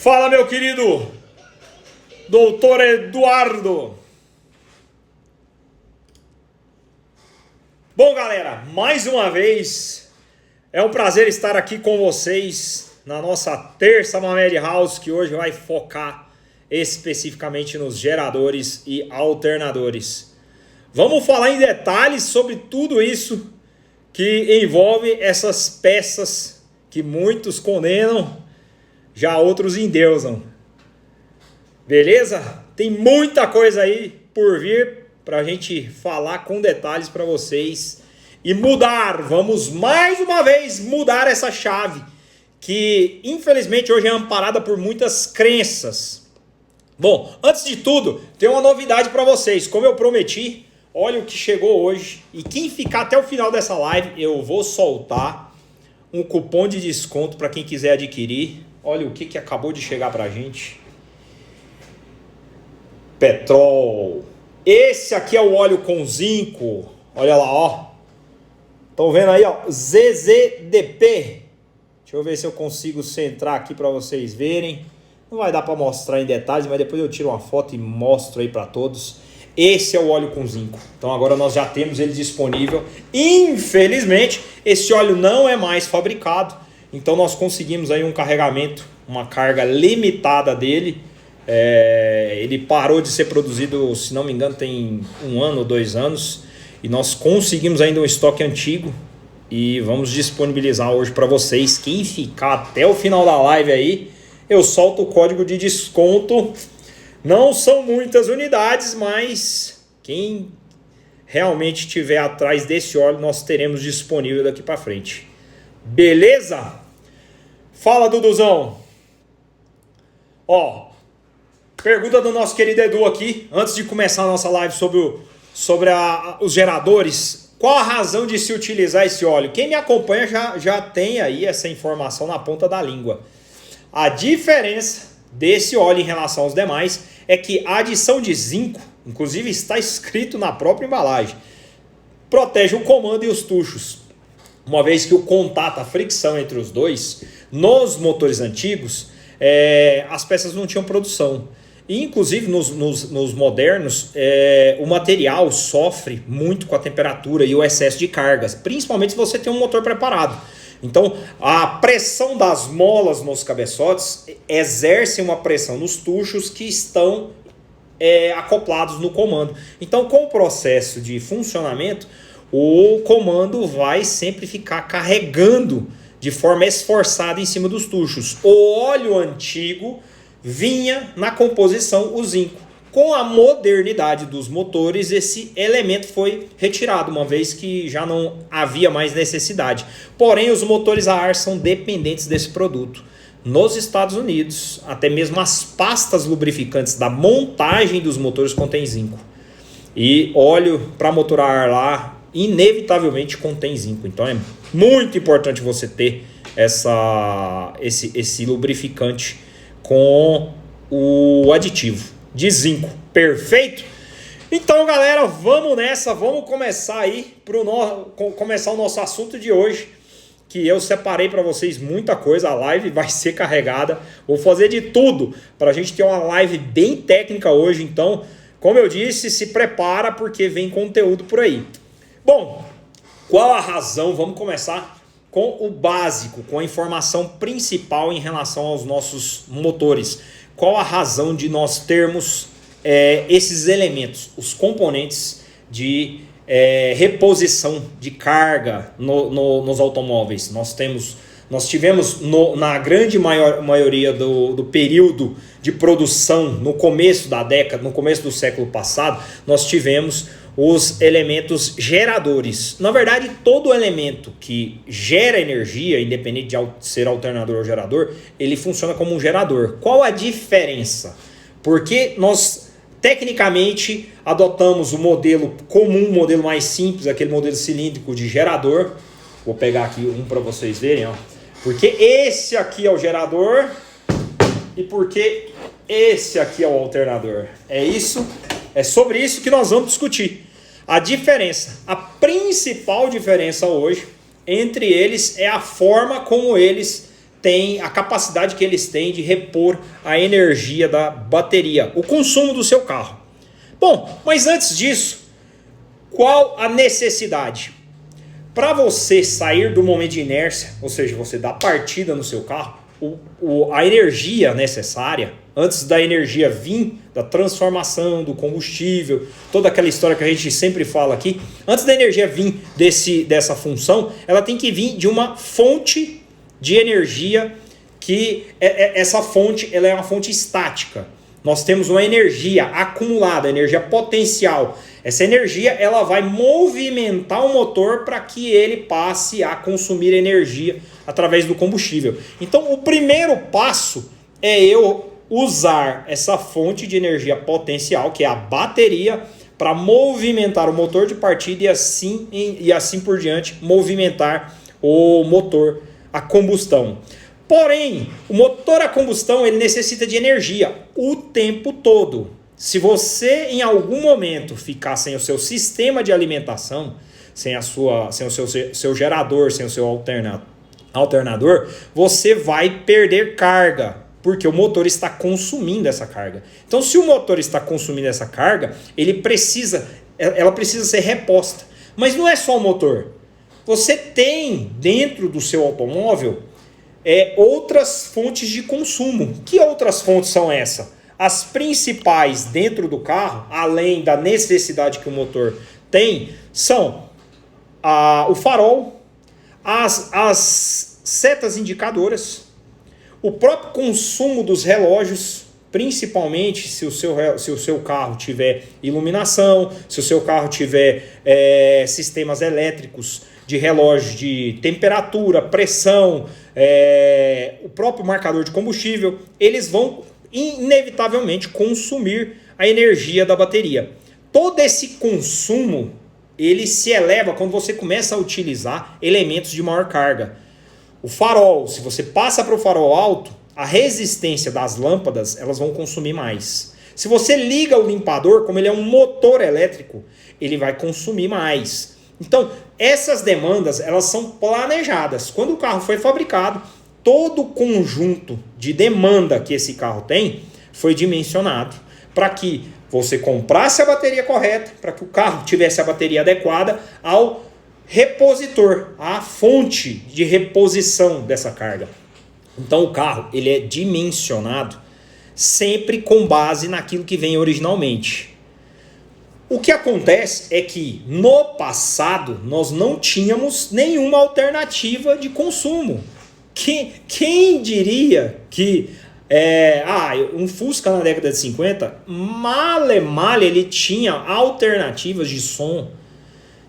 Fala, meu querido doutor Eduardo. Bom, galera, mais uma vez é um prazer estar aqui com vocês na nossa terça Mamed House, que hoje vai focar especificamente nos geradores e alternadores. Vamos falar em detalhes sobre tudo isso que envolve essas peças que muitos condenam, já outros endeusam. Beleza? Tem muita coisa aí por vir para a gente falar com detalhes para vocês e mudar. Vamos mais uma vez mudar essa chave que infelizmente hoje é amparada por muitas crenças. Bom, antes de tudo, tem uma novidade para vocês. Como eu prometi, olha o que chegou hoje. E quem ficar até o final dessa live, eu vou soltar um cupom de desconto para quem quiser adquirir. Olha o que acabou de chegar para a gente. Petrol. Esse aqui é o óleo com zinco. Olha lá, ó. Estão vendo aí, ó? ZZDP. Deixa eu ver se eu consigo centrar aqui para vocês verem. Não vai dar para mostrar em detalhes, mas depois eu tiro uma foto e mostro aí para todos. Esse é o óleo com zinco. Então agora nós já temos ele disponível. Infelizmente, esse óleo não é mais fabricado. Então nós conseguimos aí um carregamento, uma carga limitada dele. Ele parou de ser produzido, se não me engano, tem 1 ano ou 2 anos. E nós conseguimos ainda um estoque antigo. E vamos disponibilizar hoje para vocês. Quem ficar até o final da live aí, eu solto o código de desconto. Não são muitas unidades, mas quem realmente estiver atrás desse óleo, nós teremos disponível daqui para frente. Beleza? Fala, Duduzão. Ó, pergunta do nosso querido Edu aqui, antes de começar a nossa live sobre os geradores. Qual a razão de se utilizar esse óleo? Quem me acompanha já tem aí essa informação na ponta da língua. A diferença desse óleo em relação aos demais é que a adição de zinco, inclusive está escrito na própria embalagem, protege o comando e os tuchos. Uma vez que o contato, a fricção entre os dois, nos motores antigos, as peças não tinham produção. E, inclusive nos modernos, o material sofre muito com a temperatura e o excesso de cargas, principalmente se você tem um motor preparado. Então, a pressão das molas nos cabeçotes exerce uma pressão nos tuchos que estão acoplados no comando. Então, com o processo de funcionamento, o comando vai sempre ficar carregando de forma esforçada em cima dos tuchos. O óleo antigo vinha na composição o zinco. Com a modernidade dos motores, esse elemento foi retirado, uma vez que já não havia mais necessidade. Porém, os motores a ar são dependentes desse produto. Nos Estados Unidos, até mesmo as pastas lubrificantes da montagem dos motores contêm zinco. E óleo para motor a ar lá, inevitavelmente contém zinco. Então é muito importante você ter esse lubrificante com o aditivo de zinco. Perfeito? Então, galera, vamos nessa, vamos começar aí começar o nosso assunto de hoje, que eu separei para vocês muita coisa. A live vai ser carregada, vou fazer de tudo para a gente ter uma live bem técnica hoje. Então, como eu disse, se prepara porque vem conteúdo por aí. Bom, qual a razão? Vamos começar com o básico, com a informação principal em relação aos nossos motores. Qual a razão de nós termos esses elementos, os componentes de reposição de carga nos automóveis? Nós tivemos na grande maioria do período de produção, no começo da década, no começo do século passado, nós tivemos os elementos geradores. Na verdade, todo elemento que gera energia, independente de ser alternador ou gerador, ele funciona como um gerador. Qual a diferença? Porque nós, tecnicamente, adotamos o modelo comum, o modelo mais simples, aquele modelo cilíndrico de gerador. Vou pegar aqui um para vocês verem, ó. Porque esse aqui é o gerador e porque esse aqui é o alternador. É sobre isso que nós vamos discutir. A diferença, a principal diferença hoje entre eles é a forma como eles tem a capacidade que eles têm de repor a energia da bateria, o consumo do seu carro. Bom, mas antes disso, qual a necessidade? Para você sair do momento de inércia, ou seja, você dar partida no seu carro, a energia necessária, antes da energia vir, da transformação do combustível, toda aquela história que a gente sempre fala aqui, antes da energia vir dessa função, ela tem que vir de uma fonte de energia que essa fonte ela é uma fonte estática. Nós temos uma energia acumulada, energia potencial. Essa energia ela vai movimentar o motor para que ele passe a consumir energia através do combustível. Então, o primeiro passo é eu usar essa fonte de energia potencial, que é a bateria, para movimentar o motor de partida e assim por diante, movimentar o motor a combustão. Porém, o motor a combustão ele necessita de energia o tempo todo. Se você em algum momento ficar sem o seu sistema de alimentação, sem o seu gerador, sem o seu alternador, você vai perder carga, porque o motor está consumindo essa carga. Então, se o motor está consumindo essa carga, ela precisa ser reposta. Mas não é só o motor. Você tem dentro do seu automóvel outras fontes de consumo. Que outras fontes são essas? As principais dentro do carro, além da necessidade que o motor tem, são o farol, as setas indicadoras, o próprio consumo dos relógios, principalmente se o seu carro tiver iluminação, se o seu carro tiver sistemas elétricos de relógio de temperatura, pressão, o próprio marcador de combustível, eles vão inevitavelmente consumir a energia da bateria. Todo esse consumo ele se eleva quando você começa a utilizar elementos de maior carga. O farol, se você passa para o farol alto, a resistência das lâmpadas elas vão consumir mais. Se você liga o limpador, como ele é um motor elétrico, ele vai consumir mais. Então, essas demandas elas são planejadas. Quando o carro foi fabricado, todo o conjunto de demanda que esse carro tem foi dimensionado para que você comprasse a bateria correta, para que o carro tivesse a bateria adequada ao repositor, à fonte de reposição dessa carga. Então o carro ele é dimensionado sempre com base naquilo que vem originalmente. O que acontece é que no passado nós não tínhamos nenhuma alternativa de consumo. Quem diria que um Fusca na década de 50, male ele tinha alternativas de som.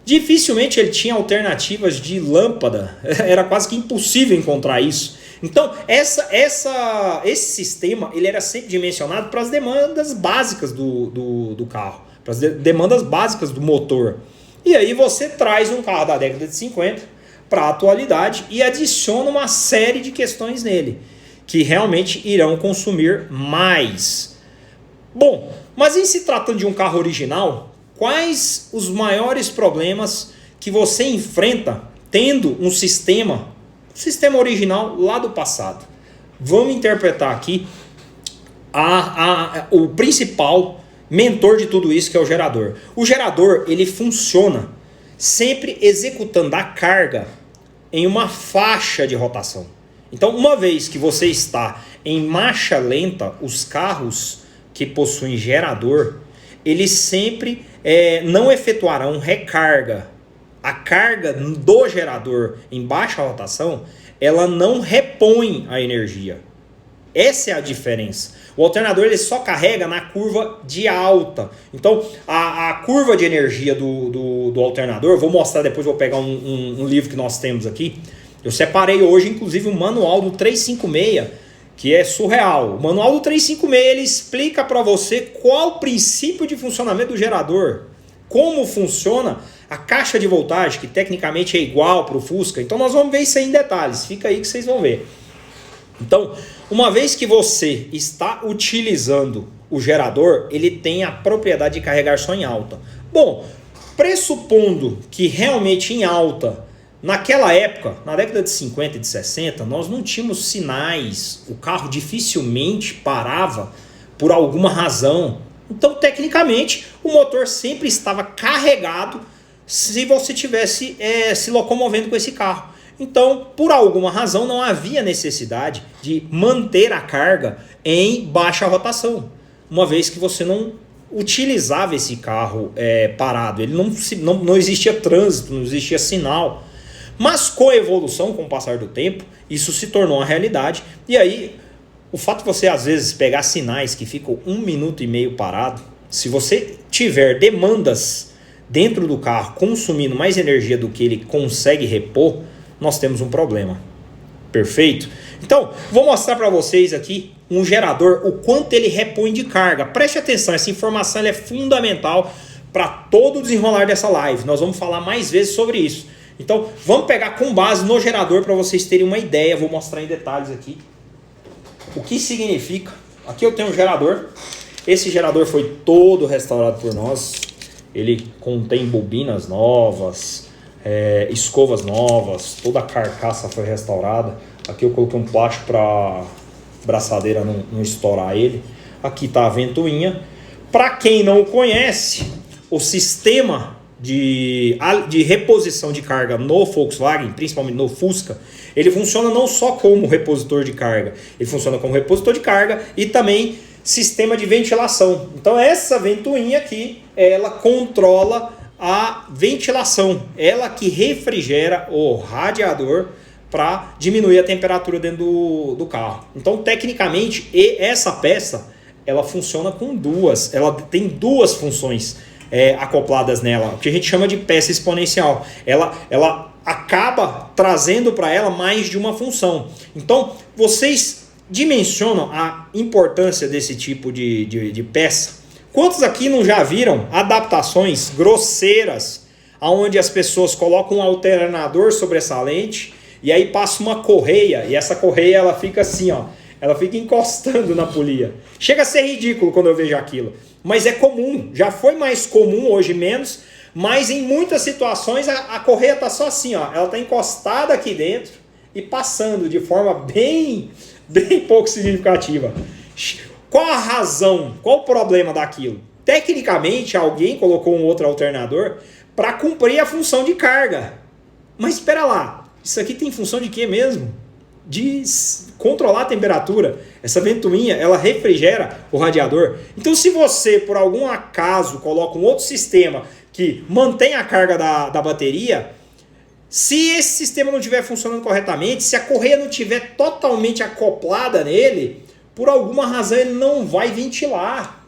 Dificilmente ele tinha alternativas de lâmpada. Era quase que impossível encontrar isso. Então, esse sistema ele era sempre dimensionado para as demandas básicas do carro, para as demandas básicas do motor. E aí você traz um carro da década de 50 para a atualidade e adiciona uma série de questões nele, que realmente irão consumir mais. Bom, mas em se tratando de um carro original, quais os maiores problemas que você enfrenta tendo um sistema original lá do passado? Vamos interpretar aqui o principal mentor de tudo isso, que é o gerador. O gerador ele funciona sempre executando a carga em uma faixa de rotação. Então, uma vez que você está em marcha lenta, os carros que possuem gerador, eles sempre não efetuarão recarga. A carga do gerador em baixa rotação, ela não repõe a energia. Essa é a diferença. O alternador ele só carrega na curva de alta. Então, a curva de energia do alternador, vou mostrar depois, vou pegar um livro que nós temos aqui. Eu separei hoje, inclusive, o manual do 356, que é surreal. O manual do 356 ele explica para você qual o princípio de funcionamento do gerador, como funciona a caixa de voltagem, que tecnicamente é igual para o Fusca. Então nós vamos ver isso aí em detalhes, fica aí que vocês vão ver. Então, uma vez que você está utilizando o gerador, ele tem a propriedade de carregar só em alta. Bom, pressupondo que realmente em alta naquela época, na década de 50 e de 60, nós não tínhamos sinais, o carro dificilmente parava por alguma razão. Então, tecnicamente, o motor sempre estava carregado se você tivesse se locomovendo com esse carro. Então, por alguma razão, não havia necessidade de manter a carga em baixa rotação, uma vez que você não utilizava esse carro parado. Ele não existia trânsito, não existia sinal. Mas com a evolução, com o passar do tempo, isso se tornou uma realidade. E aí, o fato de você às vezes pegar sinais que ficam 1 minuto e meio parado, se você tiver demandas dentro do carro consumindo mais energia do que ele consegue repor, nós temos um problema. Perfeito? Então, vou mostrar para vocês aqui um gerador, o quanto ele repõe de carga. Preste atenção, essa informação ela é fundamental para todo o desenrolar dessa live. Nós vamos falar mais vezes sobre isso. Então, vamos pegar com base no gerador para vocês terem uma ideia. Vou mostrar em detalhes aqui o que significa. Aqui eu tenho um gerador. Esse gerador foi todo restaurado por nós. Ele contém bobinas novas, escovas novas, toda a carcaça foi restaurada. Aqui eu coloquei um plástico para braçadeira não estourar ele. Aqui está a ventoinha. Para quem não conhece, o sistema de reposição de carga no Volkswagen, principalmente no Fusca, ele funciona não só como repositor de carga, ele funciona como repositor de carga e também sistema de ventilação. Então essa ventoinha aqui, ela controla a ventilação, ela que refrigera o radiador para diminuir a temperatura dentro do carro. Então tecnicamente essa peça, ela funciona com ela tem duas funções acopladas nela, o que a gente chama de peça exponencial. Ela acaba trazendo para ela mais de uma função. Então vocês dimensionam a importância desse tipo de peça. Quantos aqui não já viram adaptações grosseiras onde as pessoas colocam um alternador sobressalente e aí passa uma correia e essa correia ela fica assim, ó, ela fica encostando na polia. Chega a ser ridículo quando eu vejo aquilo, mas é comum, já foi mais comum, hoje menos, mas em muitas situações a correia tá só assim, ó, ela tá encostada aqui dentro e passando de forma bem pouco significativa. Qual a razão? Qual o problema daquilo? Tecnicamente, alguém colocou um outro alternador para cumprir a função de carga. Mas espera lá, isso aqui tem função de quê mesmo? De controlar a temperatura. Essa ventoinha, ela refrigera o radiador. Então, se você, por algum acaso, coloca um outro sistema que mantém a carga da bateria, se esse sistema não estiver funcionando corretamente, se a correia não estiver totalmente acoplada nele, por alguma razão ele não vai ventilar.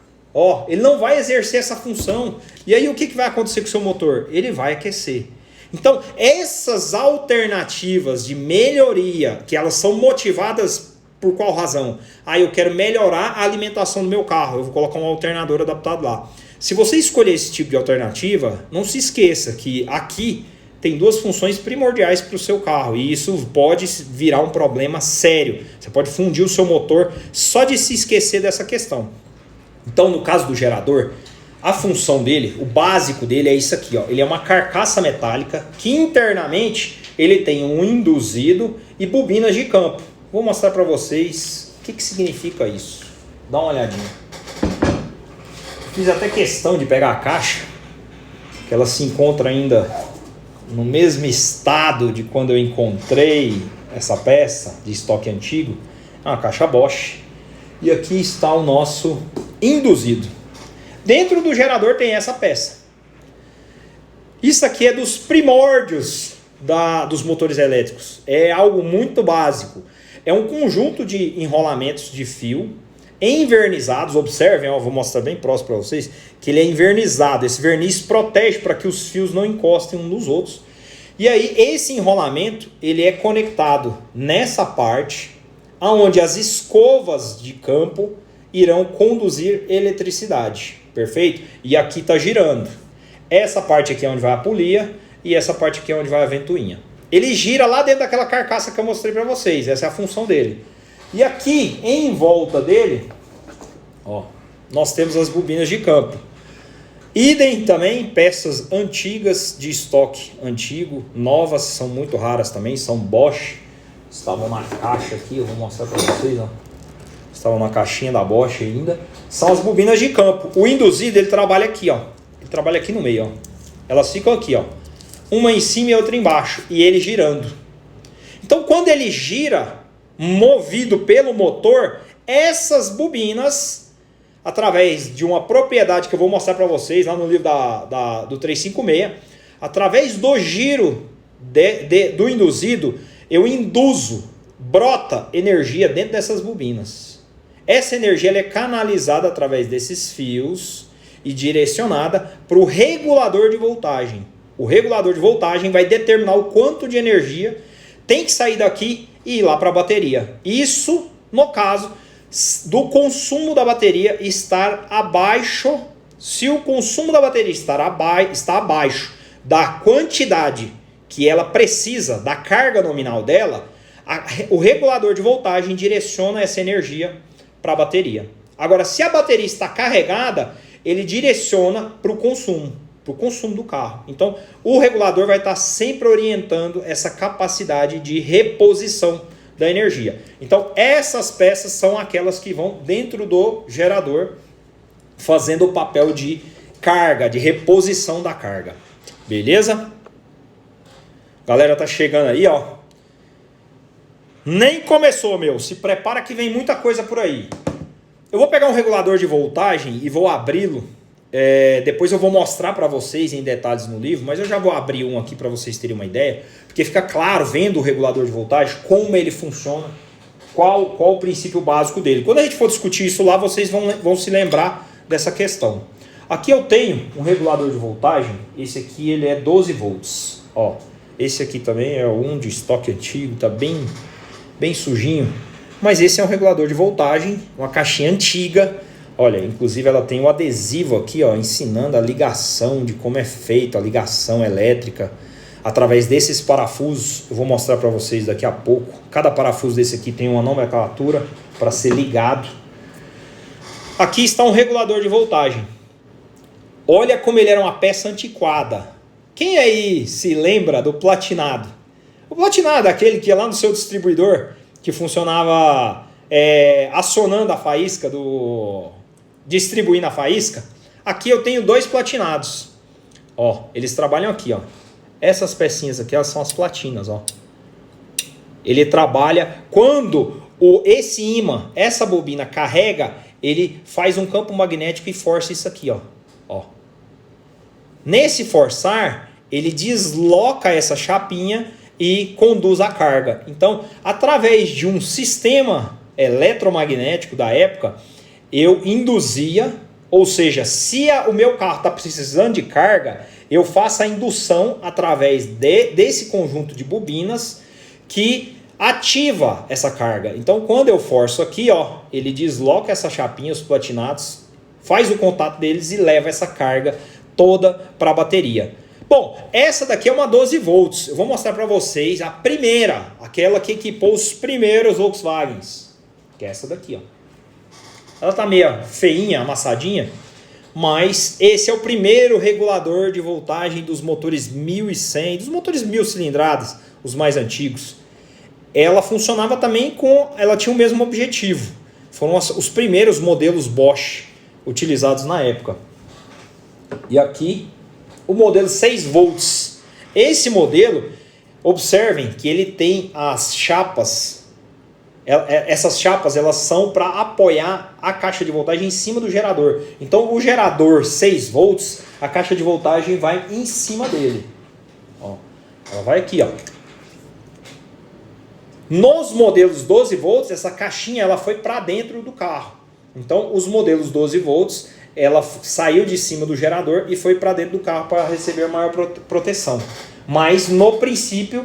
Ele não vai exercer essa função. E aí o que vai acontecer com o seu motor? Ele vai aquecer. Então, essas alternativas de melhoria, que elas são motivadas por qual razão? Eu quero melhorar a alimentação do meu carro, eu vou colocar um alternador adaptado lá. Se você escolher esse tipo de alternativa, não se esqueça que aqui tem duas funções primordiais para o seu carro e isso pode virar um problema sério. Você pode fundir o seu motor só de se esquecer dessa questão. Então, no caso do gerador, a função dele, o básico dele é isso aqui, ó. Ele é uma carcaça metálica que internamente ele tem um induzido e bobinas de campo. Vou mostrar para vocês o que significa isso. Dá uma olhadinha. Fiz até questão de pegar a caixa, que ela se encontra ainda no mesmo estado de quando eu encontrei essa peça de estoque antigo. É uma caixa Bosch. E aqui está o nosso induzido. Dentro do gerador tem essa peça. Isso aqui é dos primórdios dos motores elétricos. É algo muito básico. É um conjunto de enrolamentos de fio envernizados. Observem, vou mostrar bem próximo para vocês, que ele é envernizado. Esse verniz protege para que os fios não encostem uns nos outros. E aí esse enrolamento ele é conectado nessa parte, onde as escovas de campo irão conduzir eletricidade. Perfeito? E aqui está girando. Essa parte aqui é onde vai a polia e essa parte aqui é onde vai a ventoinha. Ele gira lá dentro daquela carcaça que eu mostrei para vocês. Essa é a função dele. E aqui, em volta dele, nós temos as bobinas de campo. Idem também, peças antigas de estoque antigo, novas, são muito raras também, são Bosch. Estavam na caixa aqui, eu vou mostrar para vocês, ó. Estavam na caixinha da Bosch ainda. São as bobinas de campo. O induzido, ele trabalha aqui, ó. Ele trabalha aqui no meio, ó. Elas ficam aqui, ó. Uma em cima e outra embaixo, e ele girando. Então, quando ele gira, movido pelo motor, essas bobinas, através de uma propriedade que eu vou mostrar para vocês lá no livro do 356, através do giro do induzido, eu induzo, brota energia dentro dessas bobinas. Essa energia ela é canalizada através desses fios e direcionada para o regulador de voltagem. O regulador de voltagem vai determinar o quanto de energia tem que sair daqui e ir lá para a bateria. Isso, no caso, do consumo da bateria estar abaixo. Se o consumo da bateria está abaixo da quantidade que ela precisa, da carga nominal dela, o regulador de voltagem direciona essa energia para a bateria. Agora, se a bateria está carregada, ele direciona para o consumo do carro. Então, o regulador vai estar sempre orientando essa capacidade de reposição da energia. Então, essas peças são aquelas que vão dentro do gerador, fazendo o papel de carga, de reposição da carga. Beleza? Galera, tá chegando aí, ó. Nem começou, meu. Se prepara que vem muita coisa por aí. Eu vou pegar um regulador de voltagem e vou abri-lo. Depois eu vou mostrar para vocês em detalhes no livro, mas eu já vou abrir um aqui para vocês terem uma ideia, porque fica claro, vendo o regulador de voltagem, como ele funciona, qual o princípio básico dele. Quando a gente for discutir isso lá, vocês vão se lembrar dessa questão. Aqui eu tenho um regulador de voltagem, esse aqui ele é 12 volts. Ó, esse aqui também é um de estoque antigo, tá bem sujinho, mas esse é um regulador de voltagem, uma caixinha antiga. Olha, inclusive ela tem um adesivo aqui, ó, ensinando a ligação, de como é feita a ligação elétrica através desses parafusos. Eu vou mostrar para vocês daqui a pouco. Cada parafuso desse aqui tem uma nomenclatura para ser ligado. Aqui está um regulador de voltagem. Olha como ele era uma peça antiquada. Quem aí se lembra do platinado? O platinado é aquele que ia lá no seu distribuidor, que funcionava acionando a faísca distribuindo a faísca. Aqui eu tenho dois platinados. Ó, eles trabalham aqui, ó. Essas pecinhas aqui, elas são as platinas, ó. Ele trabalha quando esse ímã, essa bobina carrega, ele faz um campo magnético e força isso aqui, ó. Ó. Nesse forçar, ele desloca essa chapinha e conduz a carga. Então, através de um sistema eletromagnético da época, eu induzia, ou seja, se o meu carro está precisando de carga, eu faço a indução através desse conjunto de bobinas que ativa essa carga. Então, quando eu forço aqui, ó, ele desloca essa chapinha, os platinados, faz o contato deles e leva essa carga toda para a bateria. Bom, essa daqui é uma 12 volts. Eu vou mostrar para vocês a primeira, aquela que equipou os primeiros Volkswagens, que é essa daqui, ó. Ela tá meio feinha, amassadinha, mas esse é o primeiro regulador de voltagem dos motores 1100, dos motores 1000 cilindradas, os mais antigos. Ela funcionava também ela tinha o mesmo objetivo. Foram os primeiros modelos Bosch utilizados na época. E aqui o modelo 6 volts. Esse modelo, observem que ele tem as chapas. Essas chapas elas são para apoiar a caixa de voltagem em cima do gerador. Então o gerador 6 volts, a caixa de voltagem vai em cima dele. Ó, ela vai aqui, ó. Nos modelos 12 volts, essa caixinha ela foi para dentro do carro. Então os modelos 12 volts, ela saiu de cima do gerador e foi para dentro do carro para receber maior proteção. Mas no princípio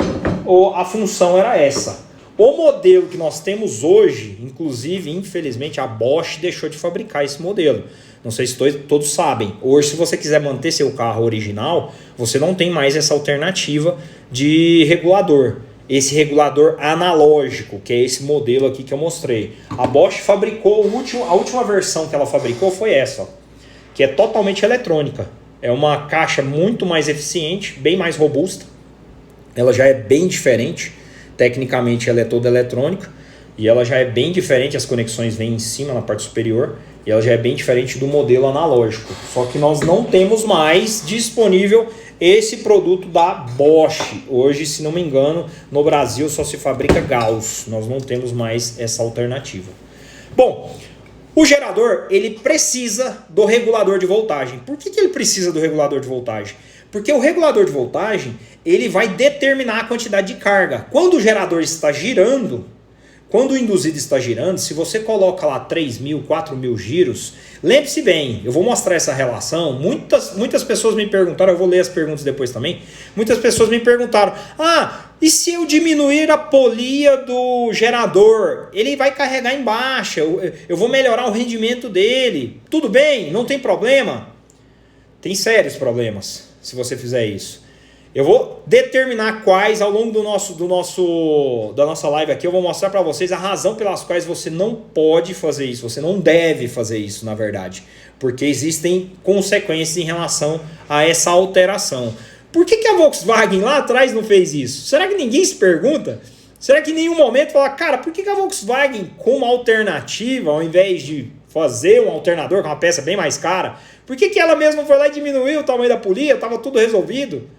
a função era essa. O modelo que nós temos hoje, inclusive, infelizmente, a Bosch deixou de fabricar esse modelo. Não sei se todos sabem. Hoje, se você quiser manter seu carro original, você não tem mais essa alternativa de regulador. Esse regulador analógico, que é esse modelo aqui que eu mostrei. A Bosch fabricou, a última versão que ela fabricou foi essa, ó, que é totalmente eletrônica. É uma caixa muito mais eficiente, bem mais robusta. Ela já é bem diferente. Tecnicamente ela é toda eletrônica e ela já é bem diferente. As conexões vêm em cima na parte superior e ela já é bem diferente do modelo analógico. Só que nós não temos mais disponível esse produto da Bosch. Hoje, se não me engano, no Brasil só se fabrica Gauss. Nós não temos mais essa alternativa. Bom, o gerador ele precisa do regulador de voltagem. Por que ele precisa do regulador de voltagem? Porque o regulador de voltagem ele vai determinar a quantidade de carga. Quando o gerador está girando, quando o induzido está girando, se você coloca lá 3.000, 4.000 giros, lembre-se bem, eu vou mostrar essa relação. Muitas pessoas me perguntaram, eu vou ler as perguntas depois também. Muitas pessoas me perguntaram, e se eu diminuir a polia do gerador? Ele vai carregar em baixa, eu vou melhorar o rendimento dele. Tudo bem, não tem problema? Tem sérios problemas se você fizer isso. Eu vou determinar quais ao longo da nossa live aqui. Eu vou mostrar para vocês a razão pelas quais você não pode fazer isso. Você não deve fazer isso, na verdade. Porque existem consequências em relação a essa alteração. Por que a Volkswagen lá atrás não fez isso? Será que ninguém se pergunta? Será que em nenhum momento fala, cara, por que a Volkswagen, como alternativa, ao invés de fazer um alternador com uma peça bem mais cara, por que ela mesma foi lá e diminuiu o tamanho da polia? Estava tudo resolvido.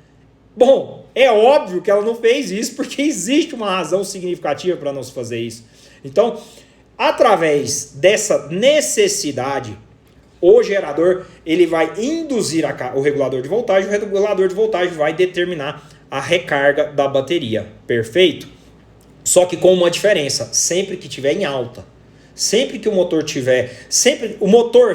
Bom, é óbvio que ela não fez isso porque existe uma razão significativa para não se fazer isso. Então, através dessa necessidade, o gerador ele vai induzir o regulador de voltagem, o regulador de voltagem vai determinar a recarga da bateria. Perfeito? Só que com uma diferença, sempre que estiver em alta. Sempre que o motor tiver... se o motor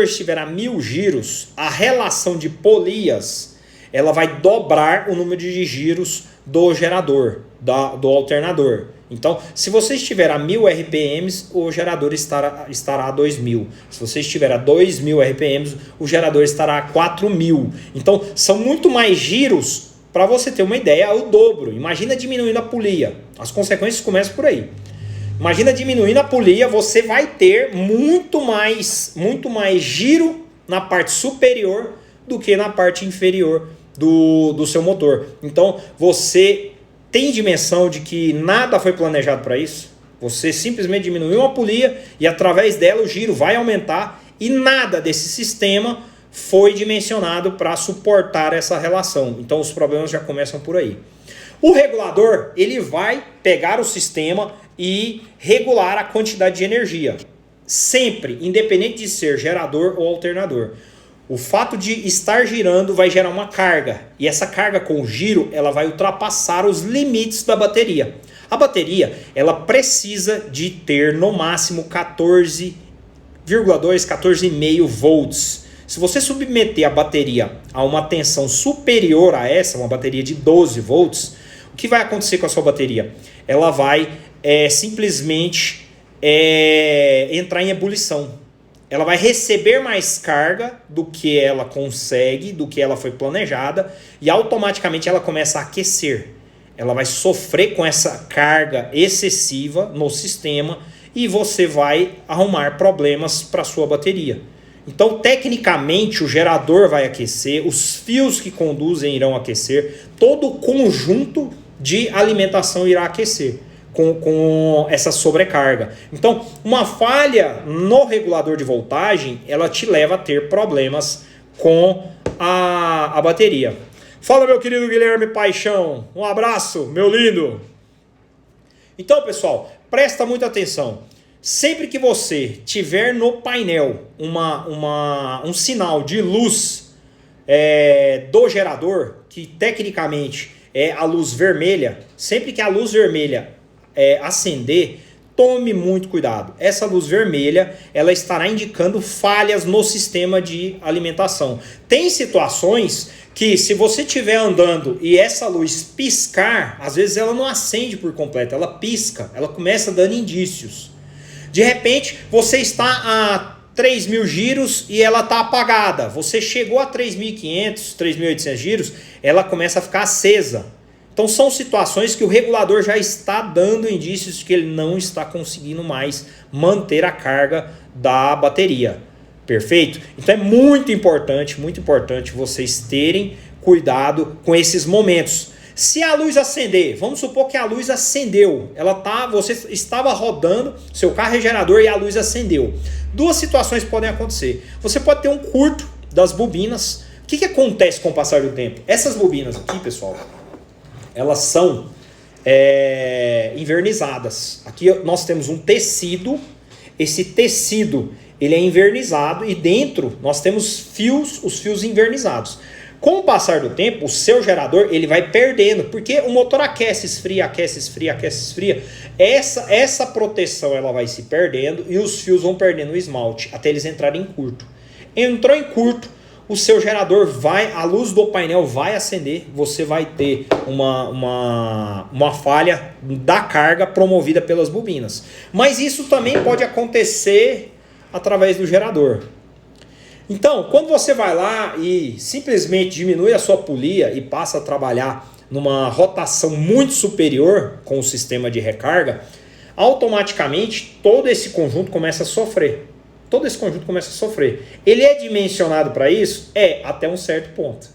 estiver a 1.000 giros, a relação de polias ela vai dobrar o número de giros do gerador, do alternador. Então, se você estiver a 1.000 RPMs, o gerador estará a 2.000. Se você estiver a 2.000 RPMs, o gerador estará a 4.000. Então, são muito mais giros. Para você ter uma ideia, é o dobro. Imagina diminuindo a polia. As consequências começam por aí. Imagina diminuindo a polia, você vai ter muito mais giro na parte superior do que na parte inferior do seu motor. Então, você tem dimensão de que nada foi planejado para isso. Você simplesmente diminuiu uma polia e através dela o giro vai aumentar e nada desse sistema foi dimensionado para suportar essa relação. Então, os problemas já começam por aí. O regulador ele vai pegar o sistema e regular a quantidade de energia. Sempre, independente de ser gerador ou alternador. O fato de estar girando vai gerar uma carga. E essa carga com giro, ela vai ultrapassar os limites da bateria. A bateria, ela precisa de ter no máximo 14,2, 14,5 volts. Se você submeter a bateria a uma tensão superior a essa, uma bateria de 12 volts, o que vai acontecer com a sua bateria? Ela vai simplesmente entrar em ebulição. Ela vai receber mais carga do que ela consegue, do que ela foi planejada, e automaticamente ela começa a aquecer. Ela vai sofrer com essa carga excessiva no sistema e você vai arrumar problemas para a sua bateria. Então, tecnicamente, o gerador vai aquecer, os fios que conduzem irão aquecer, todo o conjunto de alimentação irá aquecer com essa sobrecarga. Então, uma falha no regulador de voltagem, ela te leva a ter problemas com a bateria. Fala, meu querido Guilherme Paixão. Um abraço, meu lindo. Então, pessoal, presta muita atenção. Sempre que você tiver no painel um sinal de luz do gerador, que tecnicamente é a luz vermelha, sempre que a luz vermelha acender, tome muito cuidado. Essa luz vermelha, ela estará indicando falhas no sistema de alimentação. Tem situações que se você estiver andando e essa luz piscar, às vezes ela não acende por completo, ela pisca, ela começa dando indícios. De repente, você está a 3.000 giros e ela está apagada. Você chegou a 3.500, 3.800 giros, ela começa a ficar acesa. Então são situações que o regulador já está dando indícios de que ele não está conseguindo mais manter a carga da bateria. Perfeito? Então é muito importante vocês terem cuidado com esses momentos. Se a luz acender, vamos supor que a luz acendeu, você estava rodando seu carro é gerador e a luz acendeu. Duas situações podem acontecer. Você pode ter um curto das bobinas. O que acontece com o passar do tempo? Essas bobinas aqui, pessoal, elas são invernizadas. Aqui nós temos um tecido. Esse tecido ele é invernizado e dentro nós temos os fios invernizados. Com o passar do tempo, o seu gerador ele vai perdendo, porque o motor aquece, esfria. Essa proteção ela vai se perdendo e os fios vão perdendo o esmalte até eles entrarem em curto. Entrou em curto, o seu gerador a luz do painel vai acender, você vai ter uma falha da carga promovida pelas bobinas. Mas isso também pode acontecer através do gerador. Então, quando você vai lá e simplesmente diminui a sua polia e passa a trabalhar numa rotação muito superior com o sistema de recarga, automaticamente todo esse conjunto começa a sofrer. Ele é dimensionado para isso? Até um certo ponto.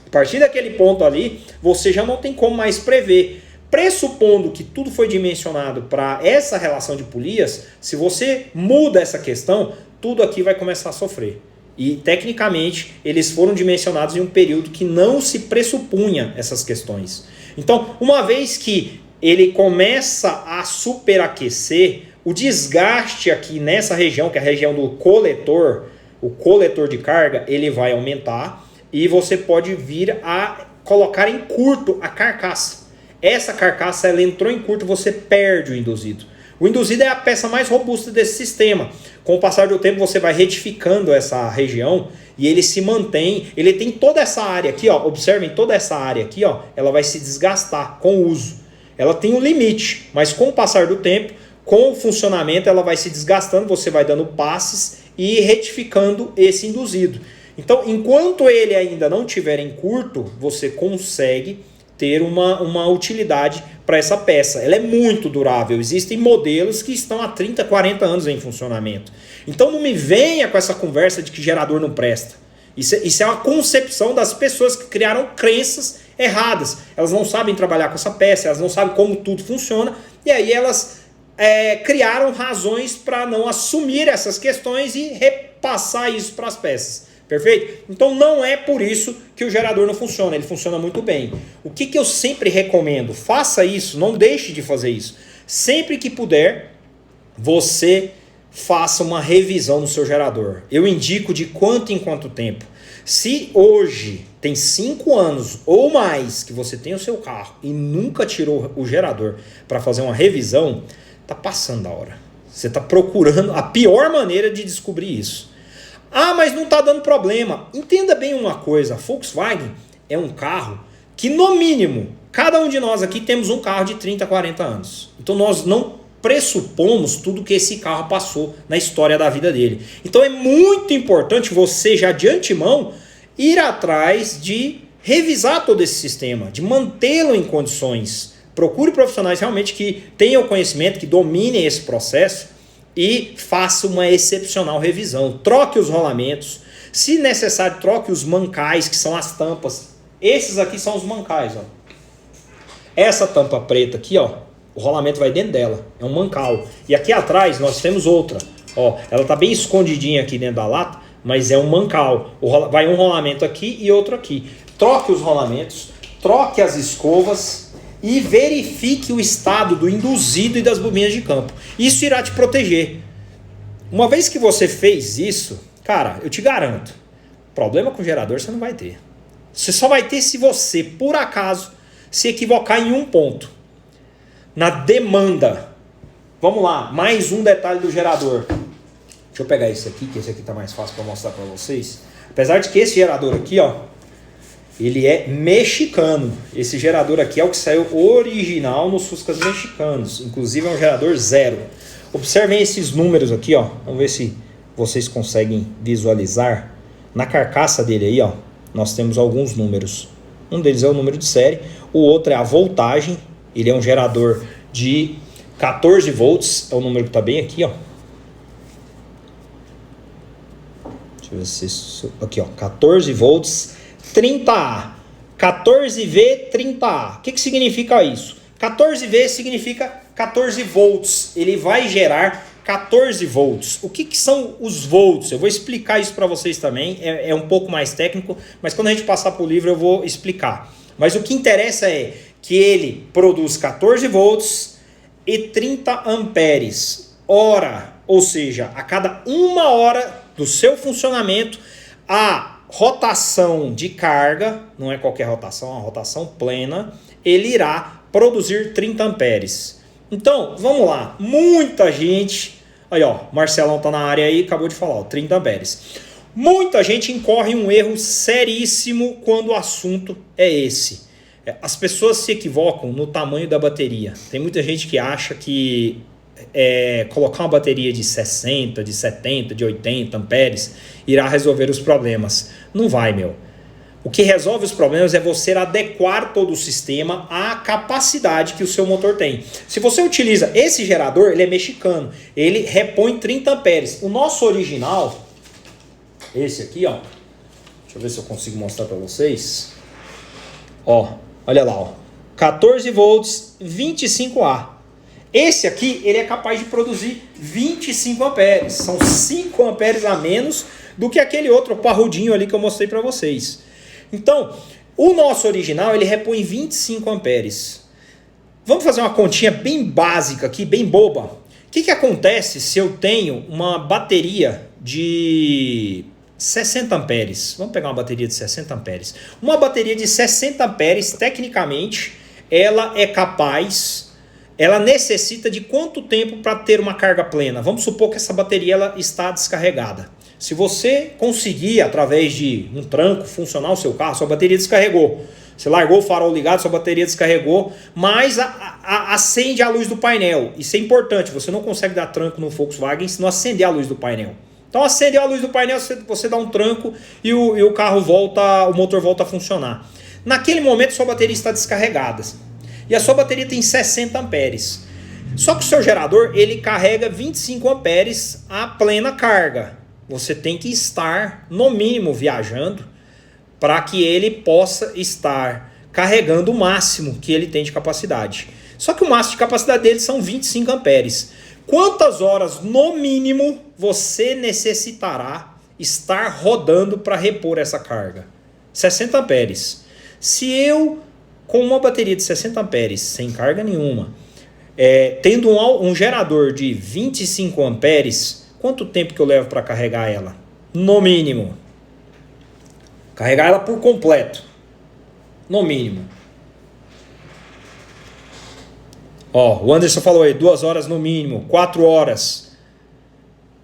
A partir daquele ponto ali, você já não tem como mais prever. Pressupondo que tudo foi dimensionado para essa relação de polias, se você muda essa questão, tudo aqui vai começar a sofrer. E, tecnicamente, eles foram dimensionados em um período que não se pressupunha essas questões. Então, uma vez que ele começa a superaquecer, o desgaste aqui nessa região, que é a região do coletor, o coletor de carga, ele vai aumentar e você pode vir a colocar em curto a carcaça. Essa carcaça, ela entrou em curto, você perde o induzido. O induzido é a peça mais robusta desse sistema. Com o passar do tempo, você vai retificando essa região e ele se mantém. Ele tem toda essa área aqui, ó. Observem, toda essa área aqui, ó, ela vai se desgastar com o uso. Ela tem um limite, mas com o passar do tempo, com o funcionamento, ela vai se desgastando, você vai dando passes e retificando esse induzido. Então, enquanto ele ainda não estiver em curto, você consegue ter uma utilidade para essa peça. Ela é muito durável. Existem modelos que estão há 30, 40 anos em funcionamento. Então não me venha com essa conversa de que gerador não presta. Isso é uma concepção das pessoas que criaram crenças erradas. Elas não sabem trabalhar com essa peça, elas não sabem como tudo funciona, e aí elas criaram razões para não assumir essas questões e repassar isso para as peças. Perfeito? Então não é por isso que o gerador não funciona, ele funciona muito bem. O que eu sempre recomendo? Faça isso, não deixe de fazer isso. Sempre que puder, você faça uma revisão no seu gerador. Eu indico de quanto em quanto tempo. Se hoje tem 5 anos ou mais que você tem o seu carro e nunca tirou o gerador para fazer uma revisão, está passando a hora. Você está procurando a pior maneira de descobrir isso. Ah, mas não está dando problema. Entenda bem uma coisa, a Volkswagen é um carro que, no mínimo, cada um de nós aqui temos um carro de 30, 40 anos. Então nós não pressupomos tudo que esse carro passou na história da vida dele. Então é muito importante você, já de antemão, ir atrás de revisar todo esse sistema, de mantê-lo em condições. Procure profissionais realmente que tenham conhecimento, que dominem esse processo, e faça uma excepcional revisão. Troque os rolamentos. Se necessário, troque os mancais, que são as tampas. Esses aqui são os mancais. Ó. Essa tampa preta aqui, ó, o rolamento vai dentro dela. É um mancal. E aqui atrás nós temos outra. Ó, ela está bem escondidinha aqui dentro da lata, mas é um mancal. Vai um rolamento aqui e outro aqui. Troque os rolamentos, troque as escovas e verifique o estado do induzido e das bobinas de campo. Isso irá te proteger. Uma vez que você fez isso, cara, eu te garanto, problema com o gerador você não vai ter. Você só vai ter se você, por acaso, se equivocar em um ponto. Na demanda. Vamos lá, mais um detalhe do gerador. Deixa eu pegar esse aqui, que esse aqui tá mais fácil para mostrar para vocês. Apesar de que esse gerador aqui, ó, ele é mexicano. Esse gerador aqui é o que saiu original nos Fuscas mexicanos. Inclusive é um gerador 0. Observem esses números aqui, ó. Vamos ver se vocês conseguem visualizar. Na carcaça dele aí, ó, nós temos alguns números. Um deles é o número de série. O outro é a voltagem. Ele é um gerador de 14 volts. É o número que está bem aqui, ó. eu ver se isso, aqui ó, 14 volts 30A, 14V 30A. O que significa isso? 14V significa 14 volts, ele vai gerar 14 volts. O que são os volts? Eu vou explicar isso para vocês também, é um pouco mais técnico, mas quando a gente passar para o livro eu vou explicar. Mas o que interessa é que ele produz 14 volts e 30 amperes hora, ou seja, a cada 1 hora do seu funcionamento, a rotação de carga, não é qualquer rotação, é uma rotação plena, ele irá produzir 30 amperes. Então, vamos lá, muita gente, aí ó, Marcelão tá na área aí, acabou de falar, ó, 30 amperes. Muita gente incorre em um erro seríssimo quando o assunto é esse. As pessoas se equivocam no tamanho da bateria. Tem muita gente que acha que colocar uma bateria de 60, de 70, de 80 amperes irá resolver os problemas. Não vai, meu. O que resolve os problemas é você adequar todo o sistema à capacidade que o seu motor tem. Se você utiliza esse gerador, ele é mexicano, ele repõe 30 amperes. O nosso original, esse aqui, ó, deixa eu ver se eu consigo mostrar para vocês. Ó, olha lá, ó, 14 volts, 25A. Esse aqui, ele é capaz de produzir 25 amperes. São 5 amperes a menos do que aquele outro parrudinho ali que eu mostrei para vocês. Então, o nosso original, ele repõe 25 amperes. Vamos fazer uma continha bem básica aqui, bem boba. O que acontece se eu tenho uma bateria de 60 amperes? Vamos pegar uma bateria de 60 amperes. Uma bateria de 60 amperes, tecnicamente, ela é capaz... Ela necessita de quanto tempo para ter uma carga plena? Vamos supor que essa bateria ela está descarregada. Se você conseguir, através de um tranco, funcionar o seu carro, sua bateria descarregou. Você largou o farol ligado, sua bateria descarregou, mas acende a luz do painel. Isso é importante, você não consegue dar tranco no Volkswagen se não acender a luz do painel. Então acendeu a luz do painel, você dá um tranco e o carro volta, o motor volta a funcionar. Naquele momento sua bateria está descarregada. E a sua bateria tem 60 amperes. Só que o seu gerador, ele carrega 25 amperes a plena carga. Você tem que estar, no mínimo, viajando para que ele possa estar carregando o máximo que ele tem de capacidade. Só que o máximo de capacidade dele são 25 amperes. Quantas horas, no mínimo, você necessitará estar rodando para repor essa carga? 60 amperes. Se eu... com uma bateria de 60 amperes, sem carga nenhuma, tendo um gerador de 25 amperes, quanto tempo que eu levo para carregar ela? No mínimo. Carregar ela por completo. No mínimo. Ó, o Anderson falou aí, 2 horas no mínimo, 4 horas.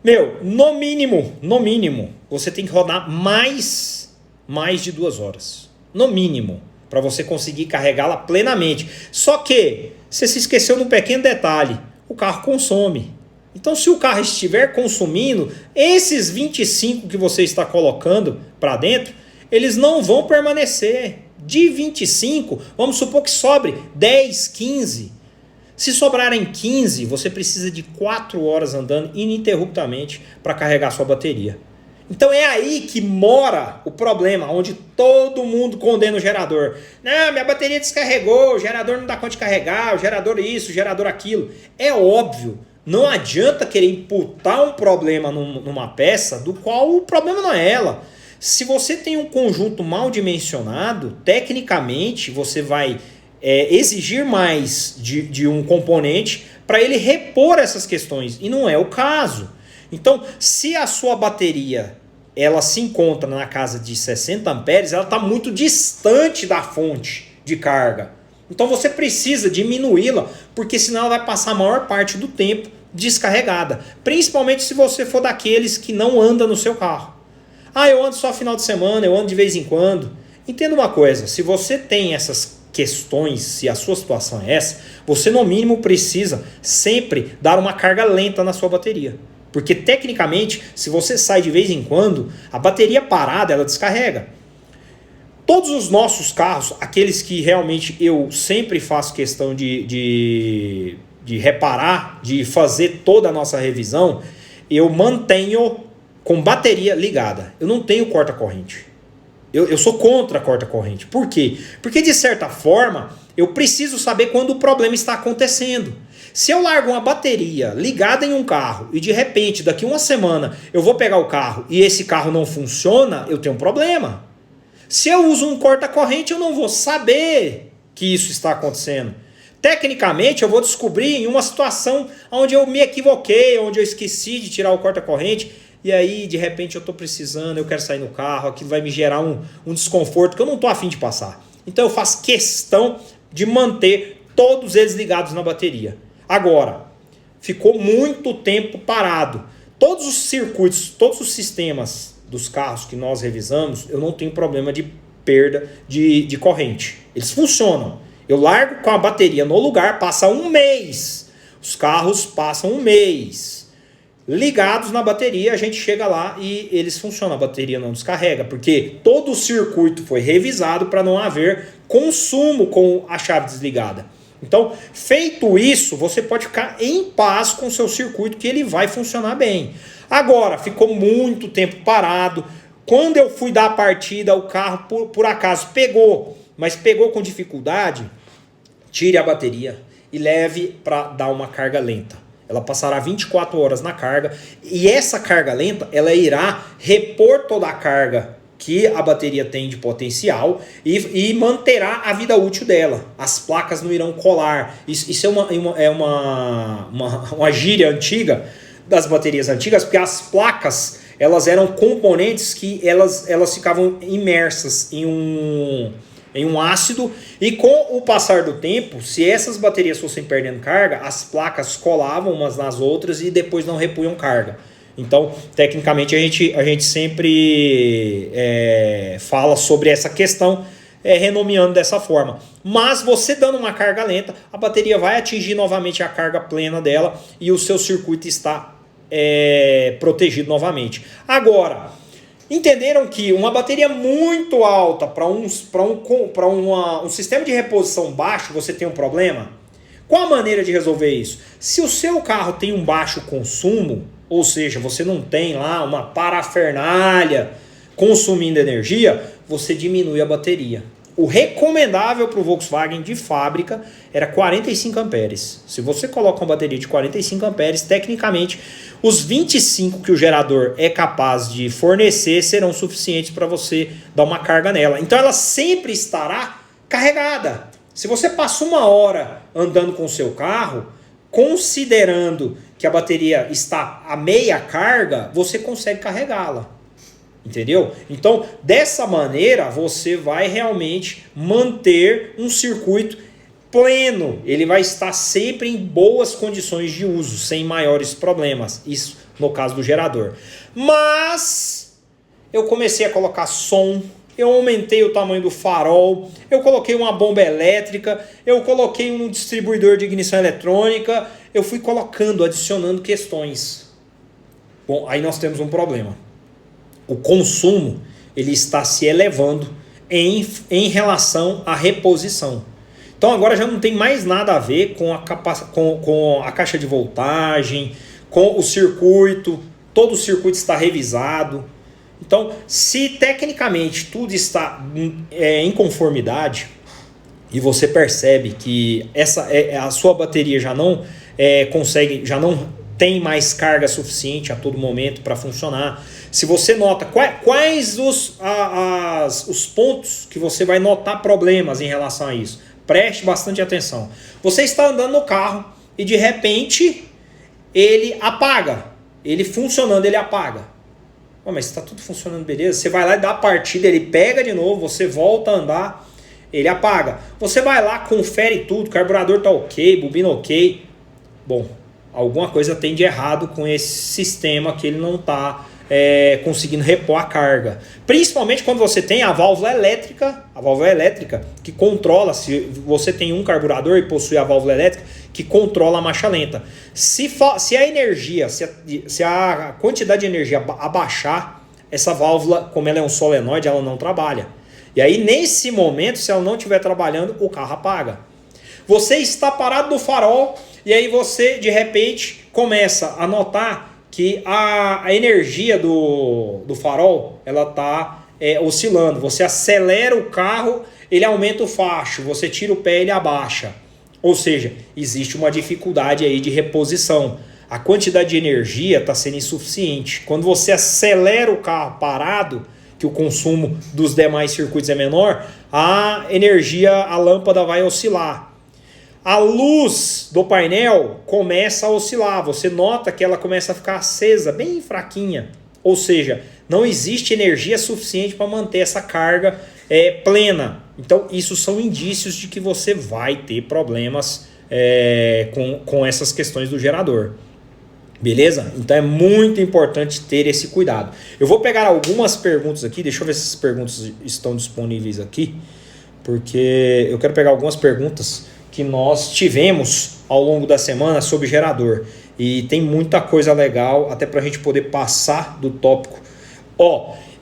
Meu, no mínimo, você tem que rodar mais de 2 horas. No mínimo. Para você conseguir carregá-la plenamente. Só que você se esqueceu de um pequeno detalhe. O carro consome. Então, se o carro estiver consumindo, esses 25 que você está colocando para dentro, eles não vão permanecer. De 25, vamos supor que sobre 10, 15. Se sobrarem 15, você precisa de 4 horas andando ininterruptamente para carregar sua bateria. Então é aí que mora o problema, onde todo mundo condena o gerador. Não, minha bateria descarregou, o gerador não dá conta de carregar, o gerador isso, o gerador aquilo. É óbvio, não adianta querer imputar um problema numa peça do qual o problema não é ela. Se você tem um conjunto mal dimensionado, tecnicamente você vai exigir mais de um componente para ele repor essas questões, e não é o caso. Então, se a sua bateria ela se encontra na casa de 60 amperes, ela está muito distante da fonte de carga. Então você precisa diminuí-la, porque senão ela vai passar a maior parte do tempo descarregada. Principalmente se você for daqueles que não anda no seu carro. Ah, eu ando só final de semana, eu ando de vez em quando. Entenda uma coisa, se você tem essas questões, se a sua situação é essa, você no mínimo precisa sempre dar uma carga lenta na sua bateria. Porque tecnicamente, se você sai de vez em quando, a bateria parada ela descarrega. Todos os nossos carros, aqueles que realmente eu sempre faço questão de reparar, de fazer toda a nossa revisão, eu mantenho com bateria ligada. Eu não tenho corta-corrente. Eu sou contra a corta-corrente. Por quê? Porque, de certa forma, eu preciso saber quando o problema está acontecendo. Se eu largo uma bateria ligada em um carro e, de repente, daqui uma semana, eu vou pegar o carro e esse carro não funciona, eu tenho um problema. Se eu uso um corta-corrente, eu não vou saber que isso está acontecendo. Tecnicamente, eu vou descobrir em uma situação onde eu me equivoquei, onde eu esqueci de tirar o corta-corrente, e aí, de repente, eu estou precisando, eu quero sair no carro, aquilo vai me gerar um desconforto que eu não estou afim de passar. Então, eu faço questão de manter todos eles ligados na bateria. Agora, ficou muito tempo parado. Todos os circuitos, todos os sistemas dos carros que nós revisamos, eu não tenho problema de perda de corrente. Eles funcionam. Eu largo com a bateria no lugar, passa um mês. Os carros passam um mês ligados na bateria, a gente chega lá e eles funcionam. A bateria não descarrega, porque todo o circuito foi revisado para não haver consumo com a chave desligada. Então, feito isso, você pode ficar em paz com o seu circuito, que ele vai funcionar bem. Agora, ficou muito tempo parado. Quando eu fui dar a partida, o carro por acaso pegou, mas pegou com dificuldade, tire a bateria e leve para dar uma carga lenta. Ela passará 24 horas na carga e essa carga lenta ela irá repor toda a carga que a bateria tem de potencial e manterá a vida útil dela. As placas não irão colar. Isso é uma gíria antiga das baterias antigas, porque as placas elas eram componentes que elas ficavam imersas em um ácido, e com o passar do tempo, se essas baterias fossem perdendo carga, as placas colavam umas nas outras e depois não repunham carga. Então, tecnicamente, a gente sempre fala sobre essa questão, renomeando dessa forma. Mas você dando uma carga lenta, a bateria vai atingir novamente a carga plena dela e o seu circuito está protegido novamente. Agora, entenderam que uma bateria muito alta para um sistema de reposição baixo, você tem um problema? Qual a maneira de resolver isso? Se o seu carro tem um baixo consumo, ou seja, você não tem lá uma parafernália consumindo energia, você diminui a bateria. O recomendável para o Volkswagen de fábrica era 45 amperes. Se você coloca uma bateria de 45 amperes, tecnicamente, os 25 que o gerador é capaz de fornecer serão suficientes para você dar uma carga nela. Então ela sempre estará carregada. Se você passa uma hora andando com o seu carro, considerando que a bateria está a meia carga, você consegue carregá-la. Entendeu? Então, dessa maneira, você vai realmente manter um circuito pleno. Ele vai estar sempre em boas condições de uso, sem maiores problemas. Isso no caso do gerador. Mas eu comecei a colocar som, eu aumentei o tamanho do farol, eu coloquei uma bomba elétrica, eu coloquei um distribuidor de ignição eletrônica, eu fui colocando, adicionando questões. Bom, aí nós temos um problema. O consumo ele está se elevando em relação à reposição. Então agora já não tem mais nada a ver com a caixa de voltagem, com o circuito, todo o circuito está revisado. Então, se tecnicamente tudo está em conformidade e você percebe que a sua bateria já não tem mais carga suficiente a todo momento para funcionar. Se você nota quais os pontos que você vai notar problemas em relação a isso, preste bastante atenção. Você está andando no carro e de repente ele apaga. Ele funcionando, ele apaga. Mas está tudo funcionando beleza. Você vai lá e dá a partida, ele pega de novo, você volta a andar, ele apaga. Você vai lá, confere tudo, carburador está ok, bobina ok. Bom, alguma coisa tem de errado com esse sistema que ele não está conseguindo repor a carga. Principalmente quando você tem a válvula elétrica que controla, se você tem um carburador e possui a válvula elétrica que controla a marcha lenta. Se a energia, se a quantidade de energia abaixar, essa válvula, como ela é um solenoide, ela não trabalha. E aí nesse momento, se ela não estiver trabalhando, o carro apaga. Você está parado no farol e aí você de repente começa a notar que a energia do farol ela está oscilando. Você acelera o carro, ele aumenta o facho, você tira o pé, ele abaixa. Ou seja, existe uma dificuldade aí de reposição. A quantidade de energia está sendo insuficiente. Quando você acelera o carro parado, que o consumo dos demais circuitos é menor, a energia, a lâmpada vai oscilar. A luz do painel começa a oscilar. Você nota que ela começa a ficar acesa, bem fraquinha. Ou seja, não existe energia suficiente para manter essa carga plena. Então, isso são indícios de que você vai ter problemas com essas questões do gerador. Beleza? Então é muito importante ter esse cuidado. Eu vou pegar algumas perguntas aqui, deixa eu ver se essas perguntas estão disponíveis aqui, porque eu quero pegar algumas perguntas que nós tivemos ao longo da semana sobre gerador. E tem muita coisa legal, até para a gente poder passar do tópico.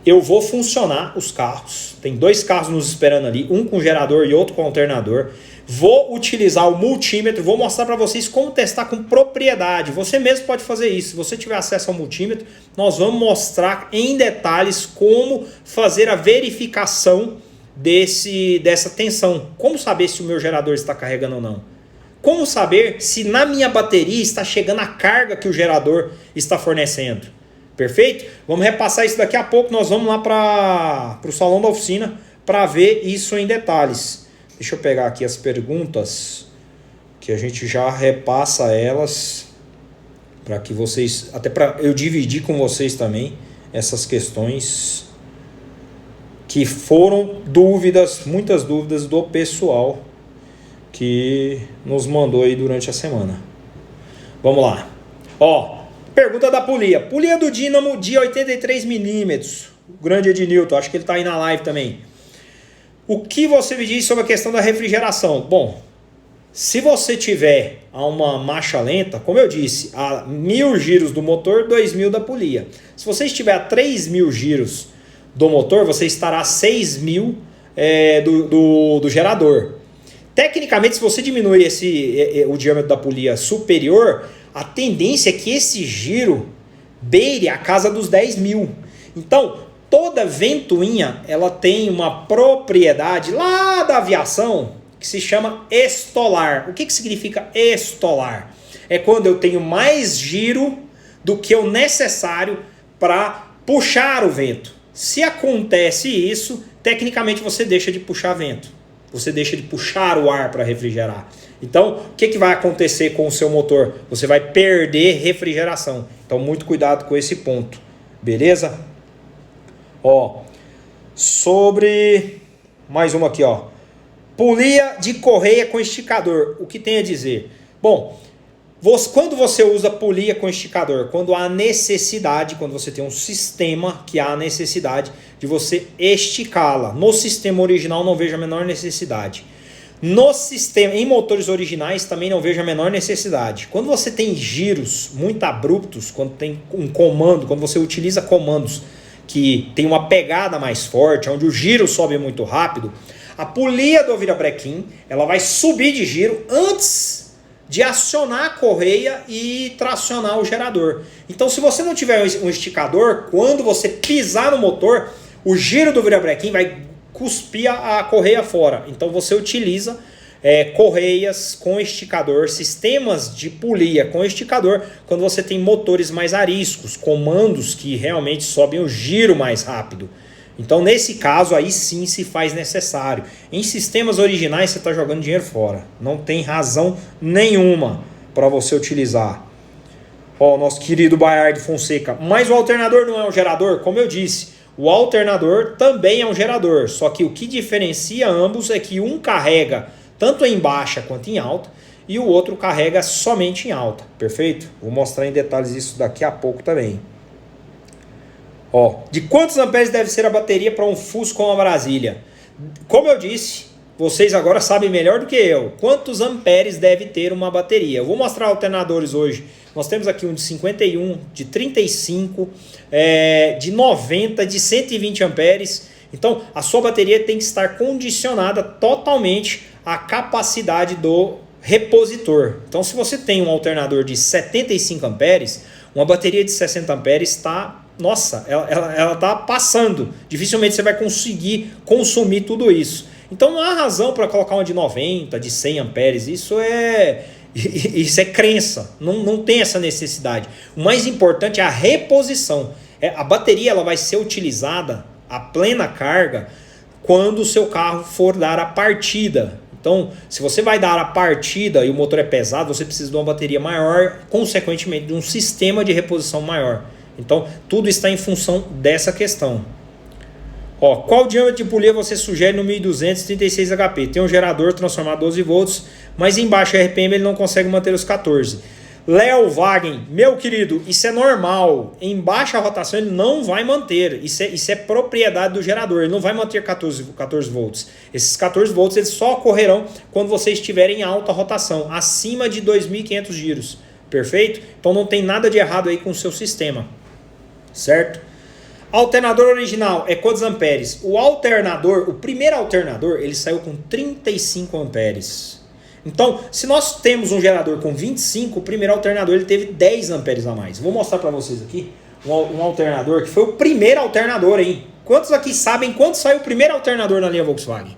Eu vou funcionar os carros, tem 2 carros nos esperando ali, um com gerador e outro com alternador. Vou utilizar o multímetro, vou mostrar para vocês como testar com propriedade. Você mesmo pode fazer isso. Se você tiver acesso ao multímetro, nós vamos mostrar em detalhes como fazer a verificação dessa tensão. Como saber se o meu gerador está carregando ou não. Como saber se na minha bateria está chegando a carga que o gerador está fornecendo. Perfeito? Vamos repassar isso daqui a pouco. Nós vamos lá para o salão da oficina para ver isso em detalhes. Deixa eu pegar aqui as perguntas, que a gente já repassa elas, para que vocês, até para eu dividir com vocês também, essas questões que foram dúvidas, muitas dúvidas do pessoal que nos mandou aí durante a semana. Vamos lá. Pergunta da Polia. Polia do Dínamo de 83mm. O grande Ednilton, acho que ele está aí na live também. O que você me diz sobre a questão da refrigeração? Bom, se você tiver a uma marcha lenta, como eu disse, a 1.000 giros do motor, 2.000 da polia. Se você estiver a 3.000 giros do motor, você estará a 6.000 do gerador. Tecnicamente, se você diminuir o diâmetro da polia superior, a tendência é que esse giro beire a casa dos 10.000. Então, toda ventoinha ela tem uma propriedade lá da aviação que se chama estolar. O que significa estolar? É quando eu tenho mais giro do que o necessário para puxar o vento. Se acontece isso, tecnicamente você deixa de puxar vento. Você deixa de puxar o ar para refrigerar. Então, o que vai acontecer com o seu motor? Você vai perder refrigeração. Então, muito cuidado com esse ponto. Beleza? Sobre mais uma aqui, polia de correia com esticador, o que tem a dizer? Bom, quando você usa polia com esticador, quando há necessidade, quando você tem um sistema que há necessidade de você esticá-la. No sistema original não vejo a menor necessidade. No sistema, em motores originais também não vejo a menor necessidade. Quando você tem giros muito abruptos, quando tem um comando, quando você utiliza comandos que tem uma pegada mais forte, onde o giro sobe muito rápido, a polia do virabrequim ela vai subir de giro antes de acionar a correia e tracionar o gerador. Então, se você não tiver um esticador, quando você pisar no motor, o giro do virabrequim vai cuspir a correia fora. Então, você utiliza correias com esticador, sistemas de polia com esticador, quando você tem motores mais ariscos, comandos que realmente sobem o giro mais rápido. Então, nesse caso, aí sim se faz necessário. Em sistemas originais, você está jogando dinheiro fora. Não tem razão nenhuma para você utilizar. Nosso querido Bayard Fonseca. Mas o alternador não é um gerador? Como eu disse, o alternador também é um gerador. Só que o que diferencia ambos é que um carrega tanto em baixa quanto em alta, e o outro carrega somente em alta, perfeito? Vou mostrar em detalhes isso daqui a pouco também. De quantos amperes deve ser a bateria para um Fusca ou uma Brasília? Como eu disse, vocês agora sabem melhor do que eu, quantos amperes deve ter uma bateria. Eu vou mostrar alternadores hoje. Nós temos aqui um de 51, de 35, de 90, de 120 amperes. Então, a sua bateria tem que estar condicionada totalmente à capacidade do repositor. Então, se você tem um alternador de 75 amperes, uma bateria de 60 amperes está, nossa, ela está passando. Dificilmente você vai conseguir consumir tudo isso. Então, não há razão para colocar uma de 90, de 100 amperes. Isso é crença. Não tem essa necessidade. O mais importante é a reposição. A bateria ela vai ser utilizada a plena carga quando o seu carro for dar a partida. Então, se você vai dar a partida e o motor é pesado, você precisa de uma bateria maior, consequentemente de um sistema de reposição maior. Então, tudo está em função dessa questão. Ó, qual diâmetro de polia você sugere no 1200 36 HP? Tem um gerador transformado 12 volts, mas em baixa RPM ele não consegue manter os 14. Léo Wagen, meu querido, isso é normal. Em baixa rotação ele não vai manter. Isso é propriedade do gerador. Ele não vai manter 14 volts. Esses 14 volts eles só ocorrerão quando você estiver em alta rotação, acima de 2.500 giros. Perfeito? Então não tem nada de errado aí com o seu sistema. Certo? Alternador original é quantos amperes? O primeiro alternador, ele saiu com 35 amperes. Então, se nós temos um gerador com 25, o primeiro alternador ele teve 10 amperes a mais. Vou mostrar para vocês aqui um alternador que foi o primeiro alternador, hein? Quantos aqui sabem quando saiu o primeiro alternador na linha Volkswagen?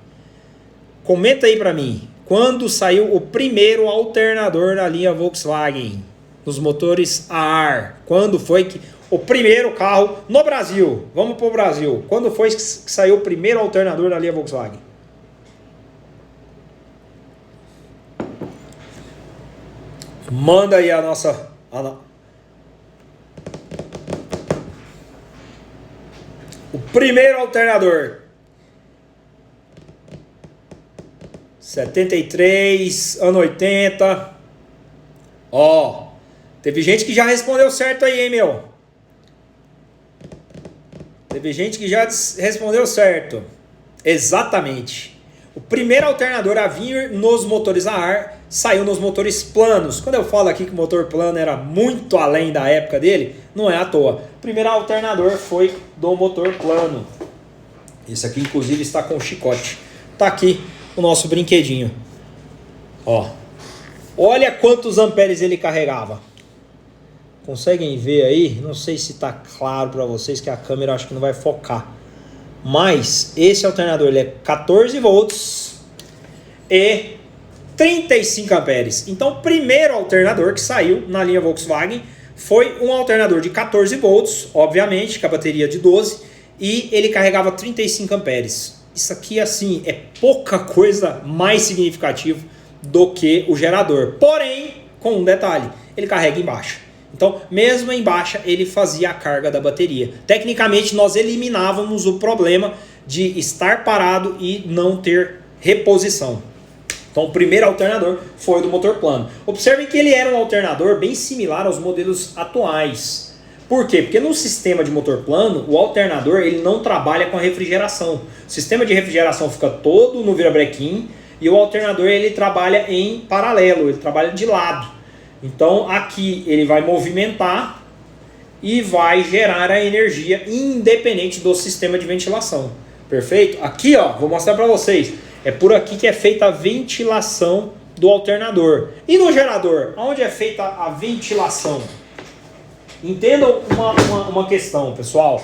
Comenta aí para mim. Quando saiu o primeiro alternador na linha Volkswagen? Nos motores a ar. Quando foi que o primeiro carro no Brasil? Vamos para o Brasil. Quando foi que saiu o primeiro alternador na linha Volkswagen? Manda aí a nossa... O primeiro alternador. 73, ano 80. Ó, teve gente que já respondeu certo aí, hein, meu? Teve gente que já respondeu certo. Exatamente. O primeiro alternador a vir nos motores a ar saiu nos motores planos. Quando eu falo aqui que o motor plano era muito além da época dele, não é à toa. O primeiro alternador foi do motor plano. Esse aqui, inclusive, está com chicote. Tá aqui o nosso brinquedinho. Ó. Olha quantos amperes ele carregava. Conseguem ver aí? Não sei se está claro para vocês, que a câmera acho que não vai focar. Mas esse alternador ele é 14 volts e 35 amperes. Então, o primeiro alternador que saiu na linha Volkswagen foi um alternador de 14 volts, obviamente, com a bateria de 12, e ele carregava 35 amperes. Isso aqui, assim, é pouca coisa mais significativa do que o gerador. Porém, com um detalhe, ele carrega em baixa. Então, mesmo em baixa, ele fazia a carga da bateria. Tecnicamente, nós eliminávamos o problema de estar parado e não ter reposição. Então, o primeiro alternador foi do motor plano. Observem que ele era um alternador bem similar aos modelos atuais. Por quê? Porque no sistema de motor plano, o alternador ele não trabalha com a refrigeração. O sistema de refrigeração fica todo no virabrequim e o alternador ele trabalha em paralelo, ele trabalha de lado. Então aqui ele vai movimentar e vai gerar a energia independente do sistema de ventilação. Perfeito? Aqui ó, vou mostrar para vocês. É por aqui que é feita a ventilação do alternador. E no gerador, onde é feita a ventilação? Entendam uma questão, pessoal.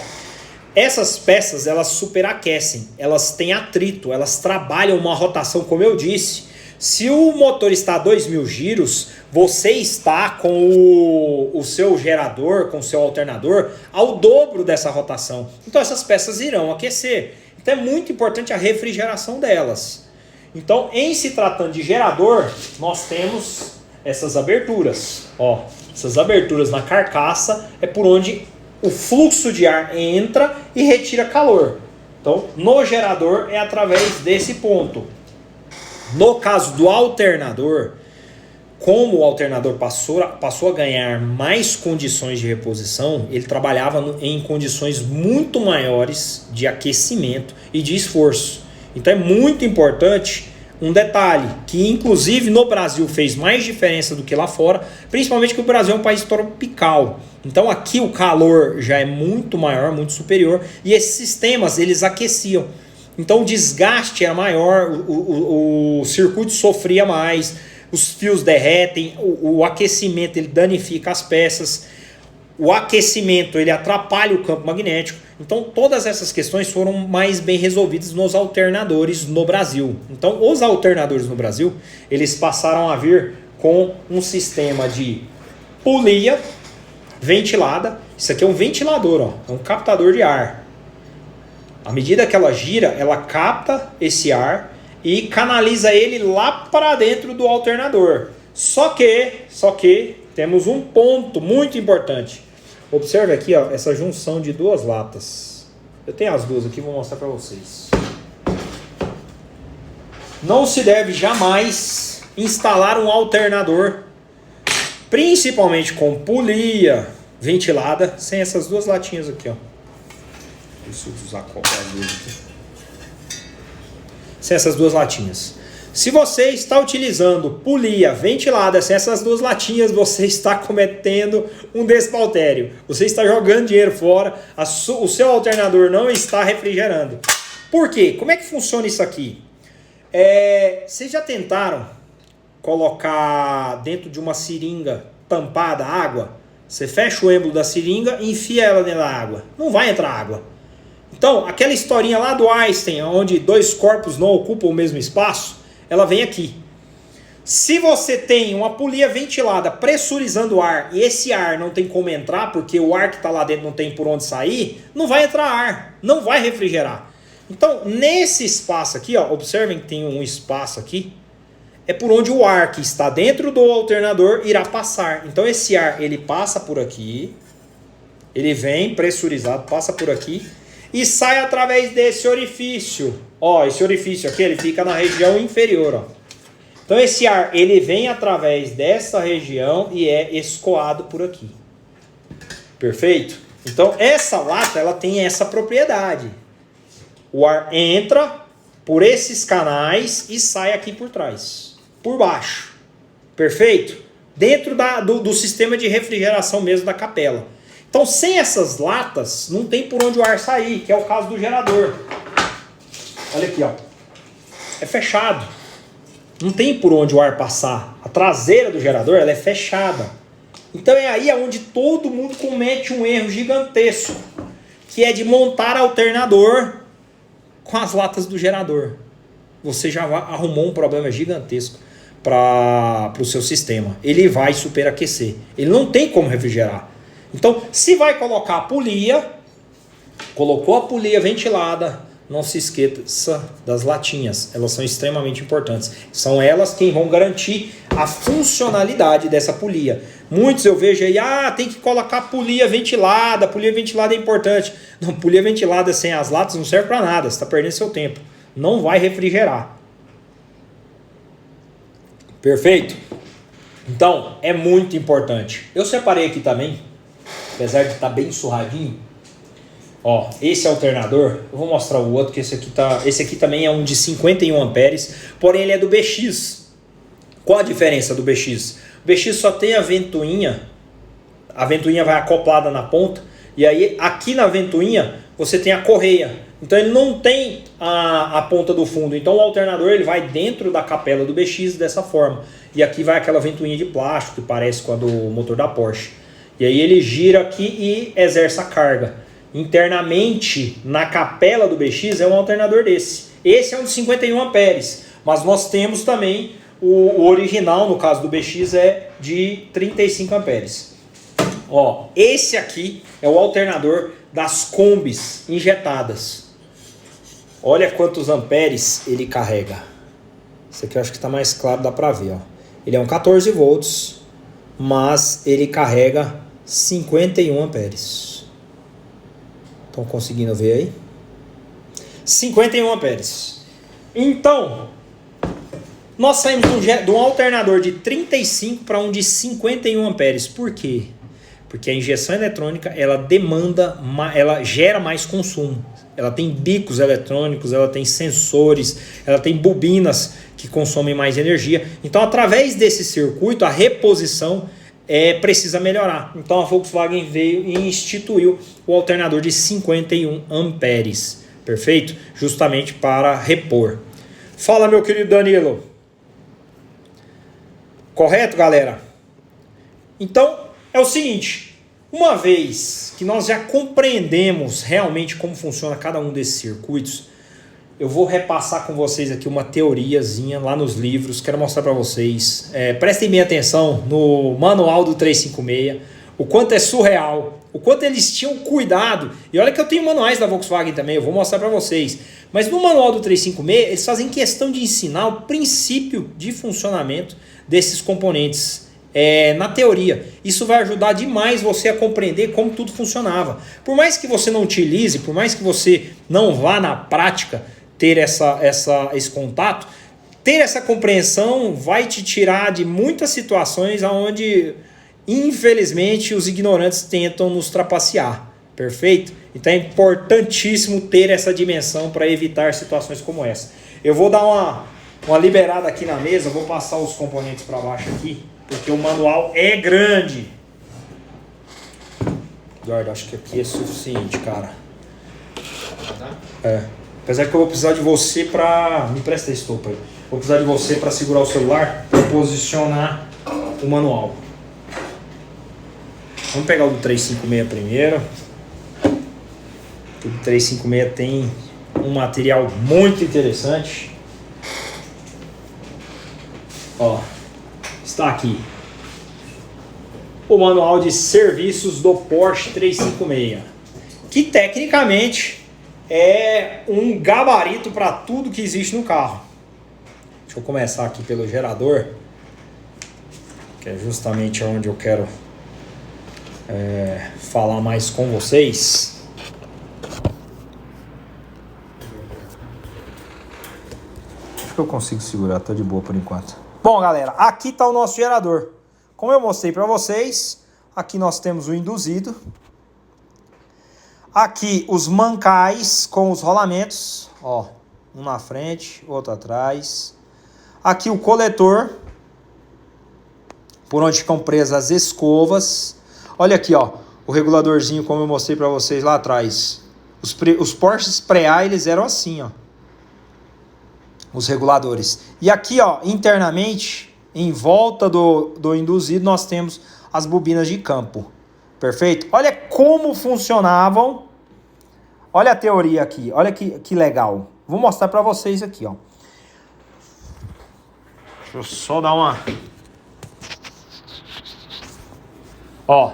Essas peças elas superaquecem, elas têm atrito, elas trabalham uma rotação, como eu disse. Se o motor está a 2.000 giros, você está com o seu gerador, com o seu alternador, ao dobro dessa rotação. Então essas peças irão aquecer. Então é muito importante a refrigeração delas. Então, em se tratando de gerador, nós temos essas aberturas. Ó, essas aberturas na carcaça é por onde o fluxo de ar entra e retira calor. Então, no gerador é através desse ponto. No caso do alternador, como o alternador passou a ganhar mais condições de reposição, ele trabalhava em condições muito maiores de aquecimento e de esforço. Então é muito importante um detalhe, que inclusive no Brasil fez mais diferença do que lá fora, principalmente que o Brasil é um país tropical. Então aqui o calor já é muito maior, muito superior, e esses sistemas eles aqueciam. Então o desgaste era maior, o circuito sofria mais, os fios derretem, o aquecimento ele danifica as peças, o aquecimento ele atrapalha o campo magnético. Então todas essas questões foram mais bem resolvidas nos alternadores no Brasil. Então os alternadores no Brasil, eles passaram a vir com um sistema de polia ventilada. Isso aqui é um ventilador, ó, é um captador de ar. À medida que ela gira, ela capta esse ar e canaliza ele lá para dentro do alternador. Só que temos um ponto muito importante. Observe aqui, ó, essa junção de duas latas. Eu tenho as duas aqui, vou mostrar para vocês. Não se deve jamais instalar um alternador, principalmente com polia ventilada, sem essas duas latinhas aqui, ó. Deixa eu usar qualquer duas aqui. Sem essas duas latinhas. Se você está utilizando polia ventilada sem essas duas latinhas, você está cometendo um despautério. Você está jogando dinheiro fora, o seu alternador não está refrigerando. Por quê? Como é que funciona isso aqui? Vocês já tentaram colocar dentro de uma seringa tampada água? Você fecha o êmbolo da seringa e enfia ela dentro da água. Não vai entrar água. Então, aquela historinha lá do Einstein, onde dois corpos não ocupam o mesmo espaço, ela vem aqui. Se você tem uma polia ventilada pressurizando o ar e esse ar não tem como entrar, porque o ar que está lá dentro não tem por onde sair, não vai entrar ar, não vai refrigerar. Então, nesse espaço aqui, ó, observem que tem um espaço aqui, é por onde o ar que está dentro do alternador irá passar. Então, esse ar, ele passa por aqui, ele vem pressurizado, passa por aqui, e sai através desse orifício. Ó, esse orifício aqui, ele fica na região inferior, ó. Então esse ar, ele vem através dessa região e é escoado por aqui. Perfeito? Então essa lata, ela tem essa propriedade. O ar entra por esses canais e sai aqui por trás, por baixo. Perfeito? Dentro do sistema de refrigeração mesmo da capela. Então, sem essas latas, não tem por onde o ar sair, que é o caso do gerador. Olha aqui, ó. É fechado. Não tem por onde o ar passar. A traseira do gerador, ela é fechada. Então, é aí onde todo mundo comete um erro gigantesco, que é de montar alternador com as latas do gerador. Você já arrumou um problema gigantesco para o seu sistema. Ele vai superaquecer. Ele não tem como refrigerar. Então, se vai colocar a polia, colocou a polia ventilada, não se esqueça das latinhas. Elas são extremamente importantes. São elas quem vão garantir a funcionalidade dessa polia. Muitos eu vejo aí, tem que colocar polia ventilada é importante. Não, polia ventilada sem as latas não serve para nada, você está perdendo seu tempo. Não vai refrigerar. Perfeito? Então, é muito importante. Eu separei aqui também, apesar de estar bem surradinho, ó, esse alternador, eu vou mostrar o outro, que esse aqui também é um de 51 amperes, porém ele é do BX. Qual a diferença do BX? O BX só tem a ventoinha vai acoplada na ponta, e aí aqui na ventoinha você tem a correia, então ele não tem a ponta do fundo, então o alternador ele vai dentro da capela do BX dessa forma, e aqui vai aquela ventoinha de plástico que parece com a do motor da Porsche. E aí ele gira aqui e exerce a carga. Internamente, na capela do BX, é um alternador desse. Esse é um de 51 amperes. Mas nós temos também o original, no caso do BX, é de 35 amperes. Ó, esse aqui é o alternador das combis injetadas. Olha quantos amperes ele carrega. Esse aqui eu acho que está mais claro, dá para ver. Ó. Ele é um 14 volts, mas ele carrega 51 amperes. Estão conseguindo ver aí? 51 amperes. Então, nós saímos de um alternador de 35 para um de 51 amperes. Por quê? Porque a injeção eletrônica, ela gera mais consumo. Ela tem bicos eletrônicos, ela tem sensores, ela tem bobinas que consomem mais energia. Então, através desse circuito, a reposição precisa melhorar. Então a Volkswagen veio e instituiu o alternador de 51 amperes. Perfeito? Justamente para repor. Fala, meu querido Danilo. Correto, galera? Então, é o seguinte, uma vez que nós já compreendemos realmente como funciona cada um desses circuitos, eu vou repassar com vocês aqui uma teoriazinha lá nos livros, quero mostrar para vocês. Prestem bem atenção no manual do 356, o quanto é surreal, o quanto eles tinham cuidado. E olha que eu tenho manuais da Volkswagen também, eu vou mostrar para vocês. Mas no manual do 356, eles fazem questão de ensinar o princípio de funcionamento desses componentes na teoria. Isso vai ajudar demais você a compreender como tudo funcionava. Por mais que você não utilize, por mais que você não vá na prática ter esse contato, ter essa compreensão vai te tirar de muitas situações onde, infelizmente, os ignorantes tentam nos trapacear. Perfeito? Então é importantíssimo ter essa dimensão para evitar situações como essa. Eu vou dar uma liberada aqui na mesa, vou passar os componentes para baixo aqui, porque o manual é grande. Eduardo, acho que aqui é suficiente, cara. Apesar que eu vou precisar de você para... Me presta esse topo aí. Vou precisar de você para segurar o celular, para posicionar o manual. Vamos pegar o do 356 primeiro. O do 356 tem um material muito interessante. Ó, está aqui o manual de serviços do Porsche 356, que tecnicamente é um gabarito para tudo que existe no carro. Deixa eu começar aqui pelo gerador, que é justamente onde eu quero falar mais com vocês. Acho que eu consigo segurar, tô de boa por enquanto. Bom, galera, aqui está o nosso gerador. Como eu mostrei para vocês, aqui nós temos o induzido. Aqui os mancais com os rolamentos, ó, um na frente, outro atrás. Aqui o coletor, por onde ficam presas as escovas. Olha aqui, ó, o reguladorzinho como eu mostrei para vocês lá atrás. Os Porsches pré-A, eles eram assim, ó, os reguladores. E aqui, ó, internamente, em volta do induzido, nós temos as bobinas de campo. Perfeito? Olha como funcionavam. Olha a teoria aqui. Olha que legal. Vou mostrar para vocês aqui, ó. Deixa eu só dar uma... Ó,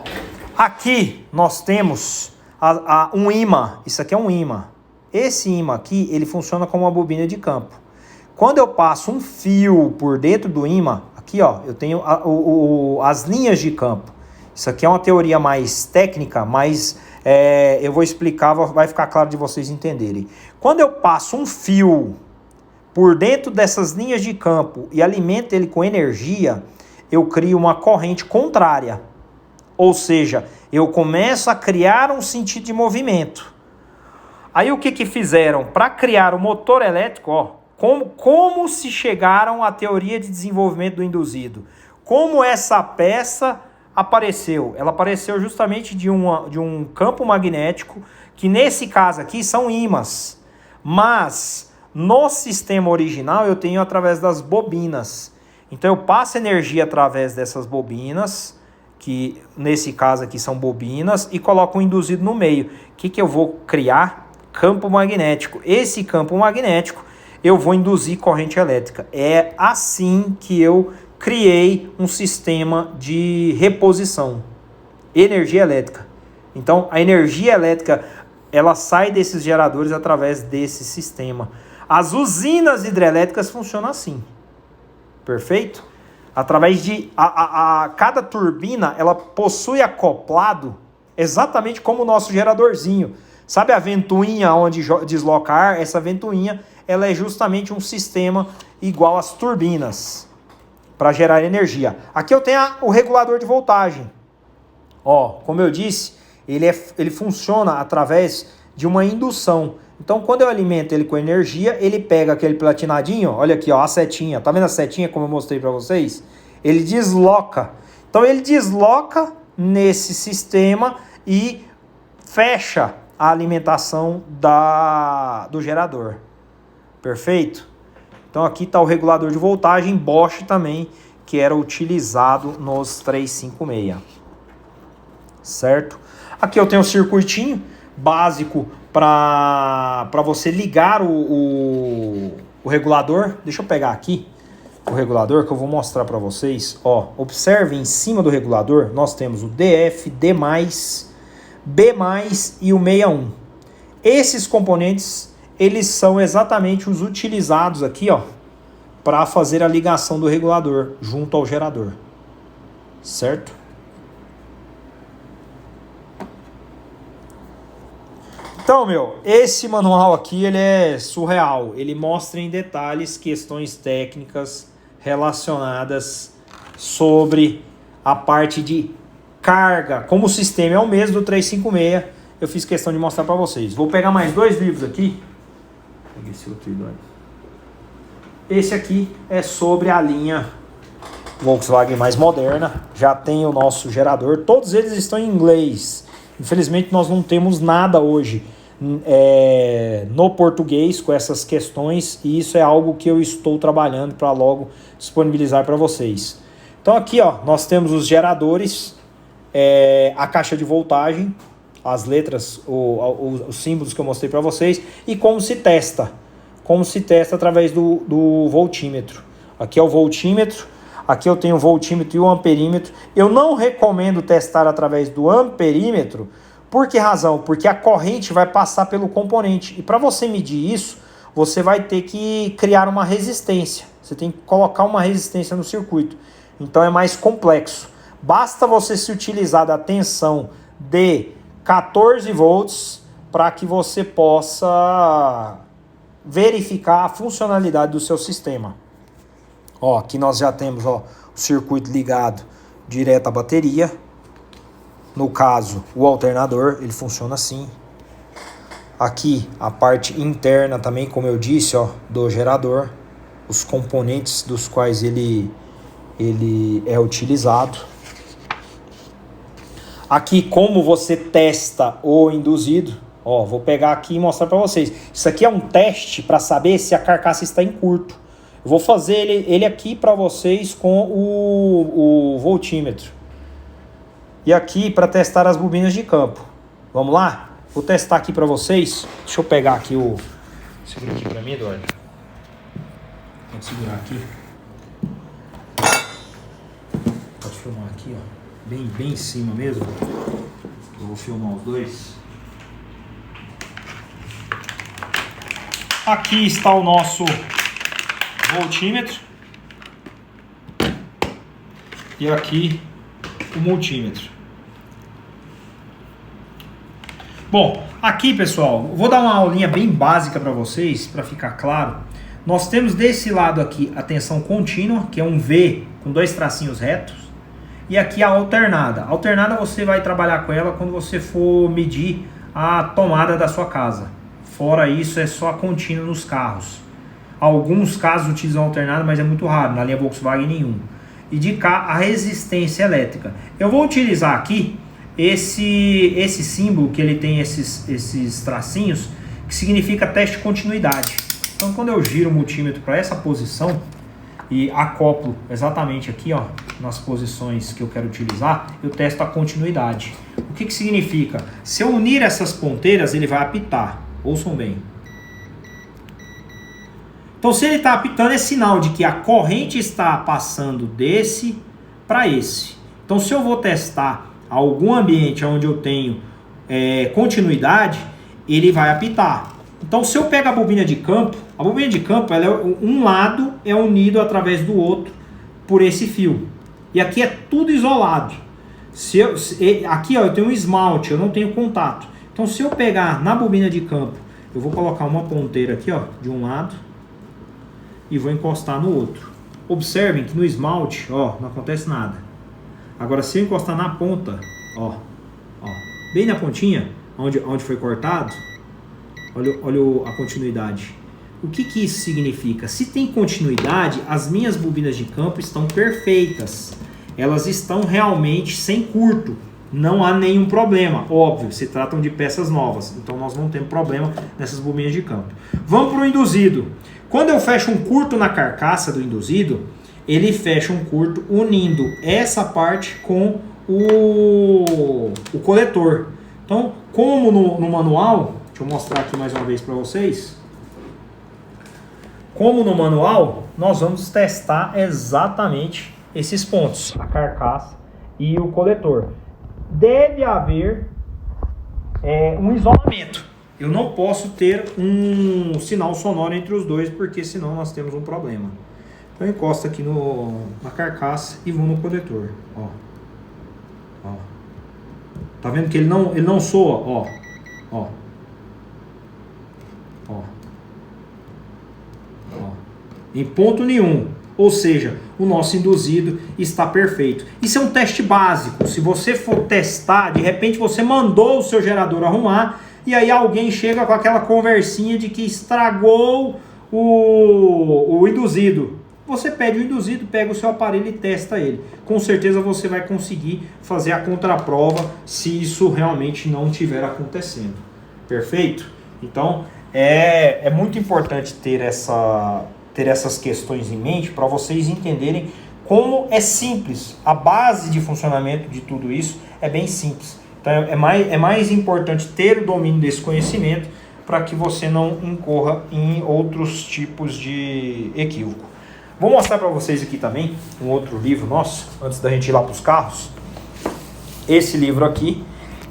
aqui nós temos um ímã. Isso aqui é um ímã. Esse ímã aqui, ele funciona como uma bobina de campo. Quando eu passo um fio por dentro do ímã, aqui, ó, eu tenho as linhas de campo. Isso aqui é uma teoria mais técnica, mas eu vou explicar, vai ficar claro de vocês entenderem. Quando eu passo um fio por dentro dessas linhas de campo e alimento ele com energia, eu crio uma corrente contrária. Ou seja, eu começo a criar um sentido de movimento. Aí o que fizeram? Para criar o motor elétrico, ó, como se chegaram à teoria de desenvolvimento do induzido? Como essa peça apareceu? Ela apareceu justamente de um campo magnético, que nesse caso aqui são ímãs. Mas no sistema original eu tenho através das bobinas. Então eu passo energia através dessas bobinas, que nesse caso aqui são bobinas, e coloco um induzido no meio. O que eu vou criar? Campo magnético. Esse campo magnético eu vou induzir corrente elétrica. É assim que eu criei um sistema de reposição. Energia elétrica. Então, a energia elétrica, ela sai desses geradores através desse sistema. As usinas hidrelétricas funcionam assim. Perfeito? Através de... cada turbina, ela possui acoplado exatamente como o nosso geradorzinho. Sabe a ventoinha onde desloca ar? Essa ventoinha, ela é justamente um sistema igual às turbinas para gerar energia. Aqui eu tenho o regulador de voltagem. Ó, como eu disse, ele funciona através de uma indução. Então, quando eu alimento ele com energia, ele pega aquele platinadinho, olha aqui, ó, a setinha. Tá vendo a setinha como eu mostrei para vocês? Ele desloca. Então, ele desloca nesse sistema e fecha a alimentação do gerador. Perfeito? Então aqui está o regulador de voltagem, Bosch também, que era utilizado nos 356, certo? Aqui eu tenho um circuitinho básico para você ligar o regulador. Deixa eu pegar aqui o regulador que eu vou mostrar para vocês. Ó, observe em cima do regulador, nós temos o DF, D+, B+, e o 61. Esses componentes, eles são exatamente os utilizados aqui, ó, para fazer a ligação do regulador junto ao gerador, certo? Então, esse manual aqui, ele é surreal. Ele mostra em detalhes questões técnicas relacionadas sobre a parte de carga. Como o sistema é o mesmo do 356, eu fiz questão de mostrar para vocês. Vou pegar mais 2 livros aqui. Peguei esse outro idôneo. Esse aqui é sobre a linha Volkswagen mais moderna. Já tem o nosso gerador. Todos eles estão em inglês. Infelizmente nós não temos nada hoje no português com essas questões, e isso é algo que eu estou trabalhando para logo disponibilizar para vocês. Então aqui, ó, nós temos os geradores, a caixa de voltagem, as letras, os símbolos que eu mostrei para vocês, e como se testa. Como se testa através do voltímetro. Aqui é o voltímetro, aqui eu tenho o voltímetro e o amperímetro. Eu não recomendo testar através do amperímetro. Por que razão? Porque a corrente vai passar pelo componente. E para você medir isso, você vai ter que criar uma resistência. Você tem que colocar uma resistência no circuito. Então é mais complexo. Basta você se utilizar da tensão de 14 volts para que você possa verificar a funcionalidade do seu sistema. Ó, aqui nós já temos, ó, o circuito ligado direto à bateria. No caso, o alternador, ele funciona assim. Aqui a parte interna também, como eu disse, ó, do gerador, os componentes dos quais ele é utilizado. Aqui como você testa o induzido. Ó, vou pegar aqui e mostrar para vocês. Isso aqui é um teste para saber se a carcaça está em curto. Eu vou fazer ele aqui para vocês com o voltímetro. E aqui para testar as bobinas de campo. Vamos lá? Vou testar aqui para vocês. Deixa eu pegar aqui o... Segura aqui para mim, Eduardo. Pode segurar aqui. Pode filmar aqui, ó. Bem em cima mesmo. Eu vou filmar os dois. Aqui está o nosso voltímetro. E aqui o multímetro. Bom, aqui pessoal, vou dar uma aulinha bem básica para vocês, para ficar claro. Nós temos desse lado aqui a tensão contínua, que é um V com 2 tracinhos retos. E aqui a alternada. A alternada você vai trabalhar com ela quando você for medir a tomada da sua casa. Fora isso, é só a contínua nos carros. Alguns casos utilizam alternada, mas é muito raro, na linha Volkswagen nenhum. E de cá a resistência elétrica. Eu vou utilizar aqui esse símbolo que ele tem esses tracinhos, que significa teste de continuidade. Então quando eu giro o multímetro para essa posição e acoplo exatamente aqui, ó, nas posições que eu quero utilizar, eu testo a continuidade. O que significa? Se eu unir essas ponteiras, ele vai apitar. Ouçam bem. Então se ele está apitando, é sinal de que a corrente está passando desse para esse. Então se eu vou testar algum ambiente onde eu tenho continuidade, ele vai apitar. Então se eu pego a bobina de campo, ela um lado é unido através do outro por esse fio. E aqui é tudo isolado. Aqui, ó, eu tenho um esmalte, eu não tenho contato. Então se eu pegar na bobina de campo, eu vou colocar uma ponteira aqui, ó, de um lado e vou encostar no outro. Observem que no esmalte, ó, não acontece nada. Agora se eu encostar na ponta, ó, bem na pontinha, onde foi cortado, olha a continuidade. O que isso significa? Se tem continuidade, as minhas bobinas de campo estão perfeitas. Elas estão realmente sem curto. Não há nenhum problema. Óbvio, se tratam de peças novas. Então nós não temos problema nessas bobinas de campo. Vamos para o induzido. Quando eu fecho um curto na carcaça do induzido, ele fecha um curto unindo essa parte com o coletor. Então, como no manual, deixa eu mostrar aqui mais uma vez para vocês. Como no manual, nós vamos testar exatamente esses pontos, a carcaça e o coletor. Deve haver um isolamento. Eu não posso ter um sinal sonoro entre os dois, porque senão nós temos um problema. Então eu encosto aqui na carcaça e vou no coletor. Ó. Ó. Tá vendo que ele não soa? Ó. Ó. Ó. Ó. Em ponto nenhum. Ou seja, o nosso induzido está perfeito. Isso é um teste básico. Se você for testar, de repente você mandou o seu gerador arrumar e aí alguém chega com aquela conversinha de que estragou o induzido. Você pede o induzido, pega o seu aparelho e testa ele. Com certeza você vai conseguir fazer a contraprova se isso realmente não estiver acontecendo. Perfeito? Então, é muito importante ter essas questões em mente para vocês entenderem como é simples. A base de funcionamento de tudo isso é bem simples. Então é mais importante ter o domínio desse conhecimento para que você não incorra em outros tipos de equívoco. Vou mostrar para vocês aqui também um outro livro nosso, antes da gente ir lá para os carros. Esse livro aqui,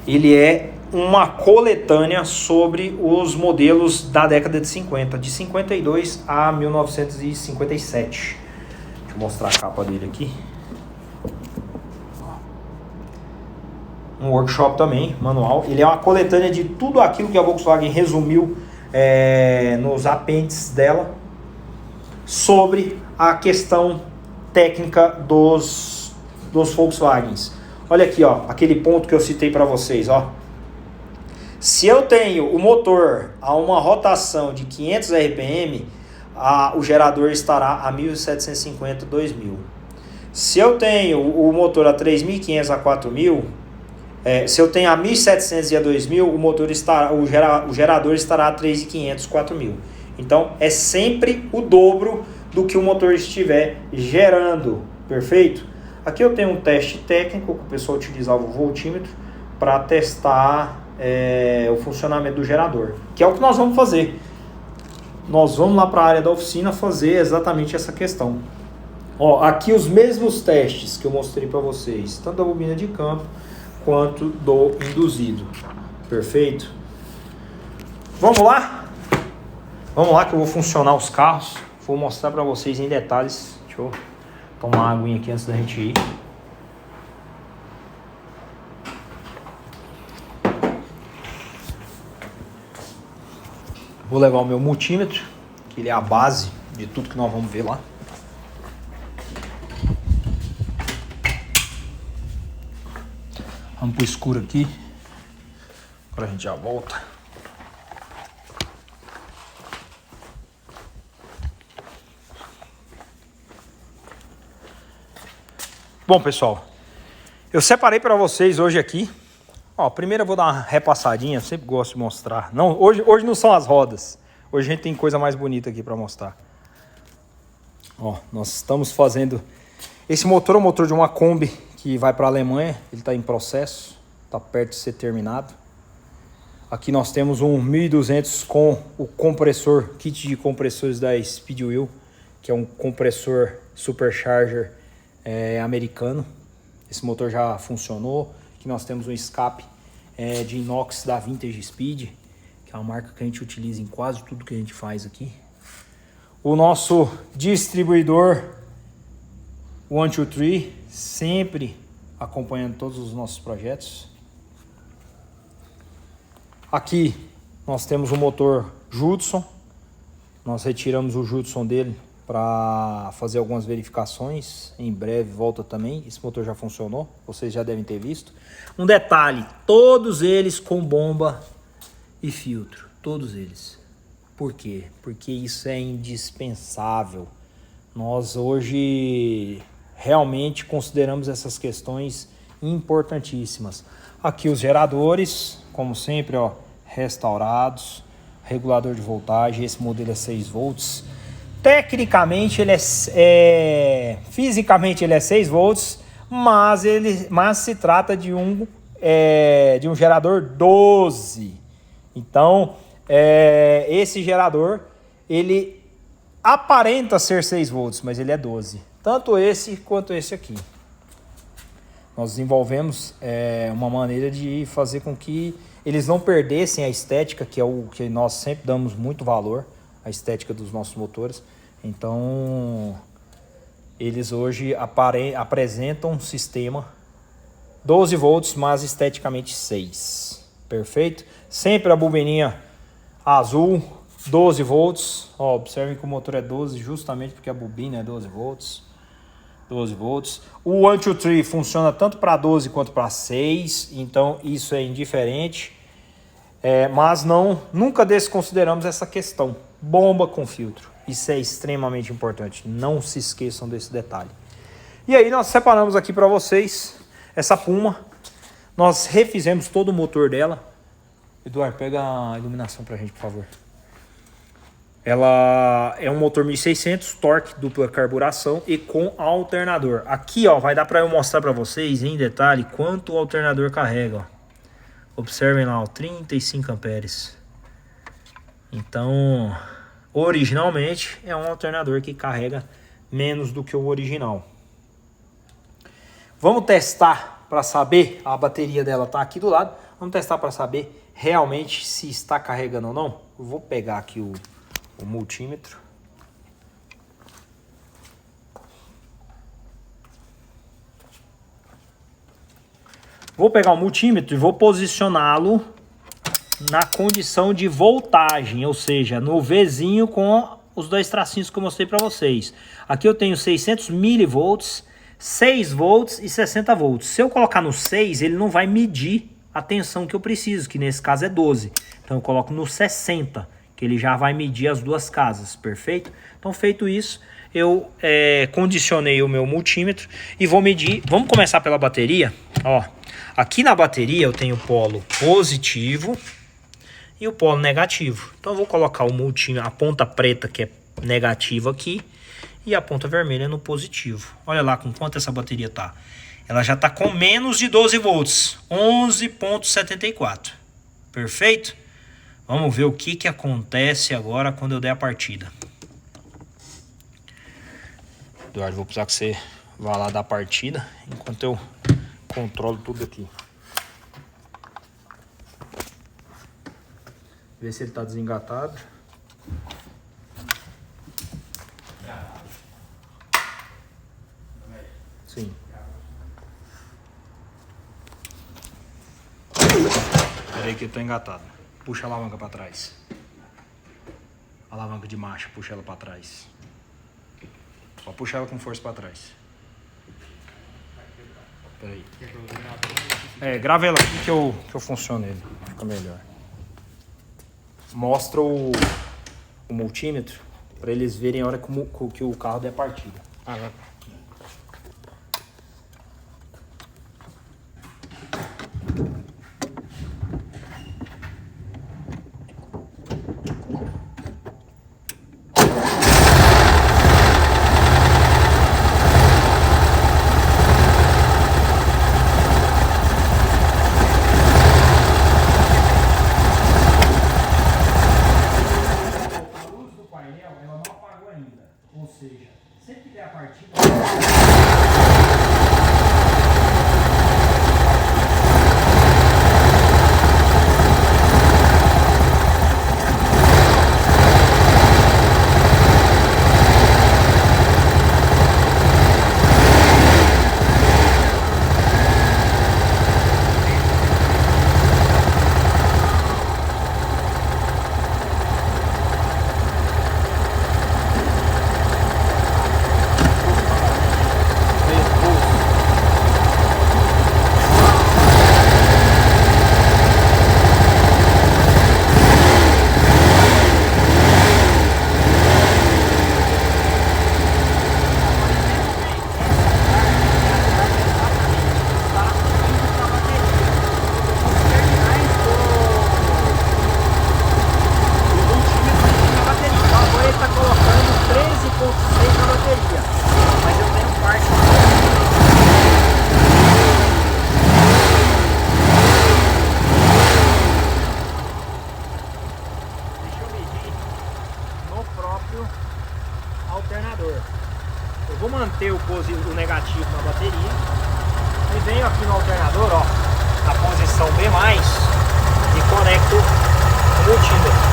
ele é uma coletânea sobre os modelos da década de 50, de 52 a 1957. Deixa eu mostrar a capa dele aqui. Um workshop também, manual. Ele é uma coletânea de tudo aquilo que a Volkswagen resumiu nos apêndices dela sobre a questão técnica dos Volkswagens. Olha aqui, ó, aquele ponto que eu citei para vocês, ó. Se eu tenho o motor a uma rotação de 500 RPM, o gerador estará a 1.750, 2.000. Se eu tenho o motor a 3.500 a 4.000, se eu tenho a 1.700 e a 2.000, o gerador estará a 3.500, 4.000. Então é sempre o dobro do que o motor estiver gerando, perfeito? Aqui eu tenho um teste técnico que o pessoal utilizava o voltímetro para testar o funcionamento do gerador, que é o que nós vamos fazer. Nós vamos lá para a área da oficina fazer exatamente essa questão. Ó, aqui os mesmos testes que eu mostrei para vocês, tanto da bobina de campo quanto do induzido, perfeito? Vamos lá? Vamos lá que eu vou funcionar os carros, vou mostrar para vocês em detalhes. Deixa eu tomar uma aguinha aqui antes da gente ir. Vou levar o meu multímetro, que ele é a base de tudo que nós vamos ver lá. Vamos pro escuro aqui. Agora a gente já volta. Bom, pessoal, eu separei para vocês hoje aqui. Ó, primeiro eu vou dar uma repassadinha, eu sempre gosto de mostrar. Não, hoje não são as rodas. Hoje a gente tem coisa mais bonita aqui para mostrar. Ó, nós estamos fazendo... Esse motor é o motor de uma Kombi que vai para a Alemanha. Ele está em processo, está perto de ser terminado. Aqui nós temos um 1200 com o compressor, kit de compressores da Speedwheel, que é um compressor supercharger americano. Esse motor já funcionou. Aqui nós temos um escape de inox da Vintage Speed, que é uma marca que a gente utiliza em quase tudo que a gente faz aqui. O nosso distribuidor 123, sempre acompanhando todos os nossos projetos. Aqui nós temos o motor Judson. Nós retiramos o Judson dele para fazer algumas verificações. Em breve volta também. Esse motor já funcionou, vocês já devem ter visto. Um detalhe, todos eles com bomba e filtro, todos eles. Por quê? Porque isso é indispensável. Nós hoje realmente consideramos essas questões importantíssimas. Aqui os geradores, como sempre, ó, restaurados, regulador de voltagem. Esse modelo é 6 volts. Tecnicamente ele fisicamente ele é 6 volts, mas se trata de um gerador 12. Então, esse gerador, ele aparenta ser 6 volts, mas ele é 12. Tanto esse quanto esse aqui. Nós desenvolvemos uma maneira de fazer com que eles não perdessem a estética, que é o que nós sempre damos muito valor, a estética dos nossos motores. Então, eles hoje apresentam um sistema 12 volts, mas esteticamente 6. Perfeito? Sempre a bobininha azul, 12 volts. Ó, observem que o motor é 12 justamente porque a bobina é 12 volts. 12 volts. O 1, 2, 3 funciona tanto para 12 quanto para 6, então isso é indiferente. Mas nunca desconsideramos essa questão. Bomba com filtro. Isso é extremamente importante. Não se esqueçam desse detalhe. E aí nós separamos aqui para vocês essa Puma. Nós refizemos todo o motor dela. Eduardo, pega a iluminação pra gente, por favor. Ela é um motor 1600, torque, dupla carburação e com alternador. Aqui, ó, vai dar para eu mostrar para vocês em detalhe quanto o alternador carrega, ó. Observem lá, ó, 35 amperes. Então, originalmente é um alternador que carrega menos do que o original. Vamos testar para saber, a bateria dela tá aqui do lado. Vamos testar para saber realmente se está carregando ou não. Eu vou pegar aqui o multímetro. Vou pegar o multímetro e vou posicioná-lo na condição de voltagem, ou seja, no Vzinho com os dois tracinhos que eu mostrei para vocês. Aqui eu tenho 600 milivolts, 6 volts e 60 volts. Se eu colocar no 6, ele não vai medir a tensão que eu preciso, que nesse caso é 12. Então eu coloco no 60, que ele já vai medir as duas casas, perfeito? Então feito isso, eu condicionei o meu multímetro e vou medir. Vamos começar pela bateria. Ó, aqui na bateria eu tenho o polo positivo e o polo negativo. Então eu vou colocar o multímetro, a ponta preta que é negativa aqui e a ponta vermelha no positivo. Olha lá com quanto essa bateria tá. Ela já tá com menos de 12 volts, 11.74. Perfeito? Vamos ver o que acontece agora quando eu der a partida. Eduardo, vou precisar que você vá lá dar a partida enquanto eu controlo tudo aqui. Ver se ele tá desengatado. Sim. Espera aí que eu tô engatado. Puxa a alavanca para trás. Alavanca de marcha, puxa ela para trás. Só puxa ela com força para trás. Espera aí. Grava ela aqui que eu funciono ele. Fica melhor. Mostra o multímetro para eles verem a hora que o carro der partida. Ou seja, sempre que der a partida... o negativo na bateria. E venho aqui no alternador, ó, na posição B+, e conecto o multímetro.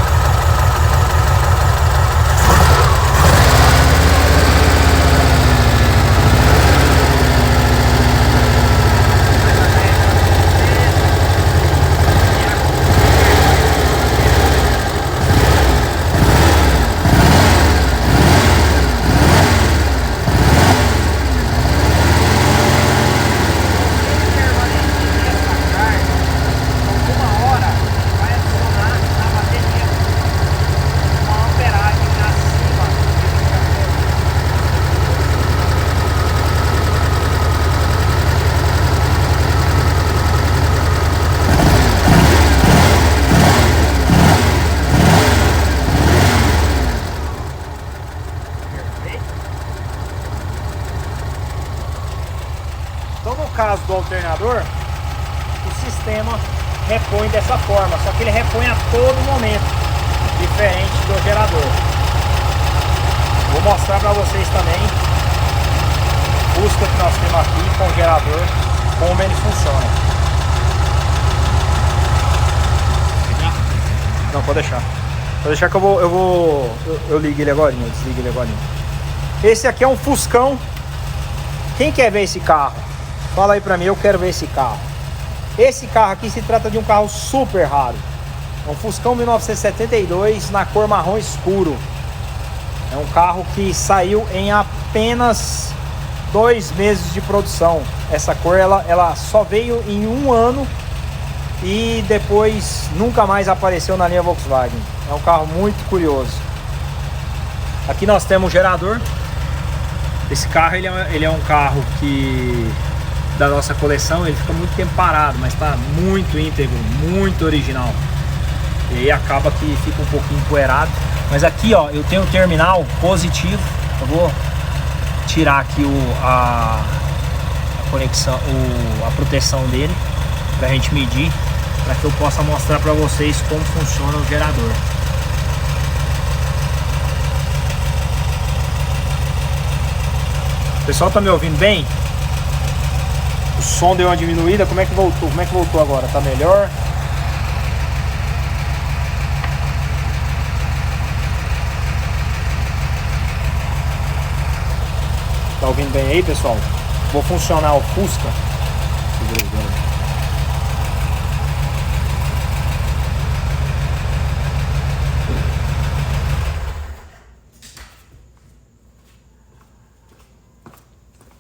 Então, no caso do alternador, o sistema repõe dessa forma, só que ele repõe a todo momento, diferente do gerador. Vou mostrar para vocês também o Fusca que nós temos aqui com o gerador, como ele funciona. Não, pode deixar. Pode deixar que eu ligo ele agora, eu desligo ele agora. Esse aqui é um Fuscão. Quem quer ver esse carro? Fala aí pra mim, eu quero ver esse carro. Esse carro aqui se trata de um carro super raro. É um Fuscão 1972 na cor marrom escuro. É um carro que saiu em apenas 2 meses de produção. Essa cor ela só veio em 1 ano e depois nunca mais apareceu na linha Volkswagen. É um carro muito curioso. Aqui nós temos um gerador. Esse carro ele é um carro que da nossa coleção, ele fica muito tempo parado, mas está muito íntegro, muito original. E aí acaba que fica um pouquinho empoeirado. Mas aqui, ó, eu tenho o terminal positivo. Eu vou tirar aqui a conexão, a proteção dele, pra gente medir, para que eu possa mostrar para vocês como funciona o gerador. O pessoal tá me ouvindo bem? O som deu uma diminuída. Como é que voltou? Como é que voltou agora? Tá melhor? Tá ouvindo bem aí, pessoal? Vou funcionar o Fusca.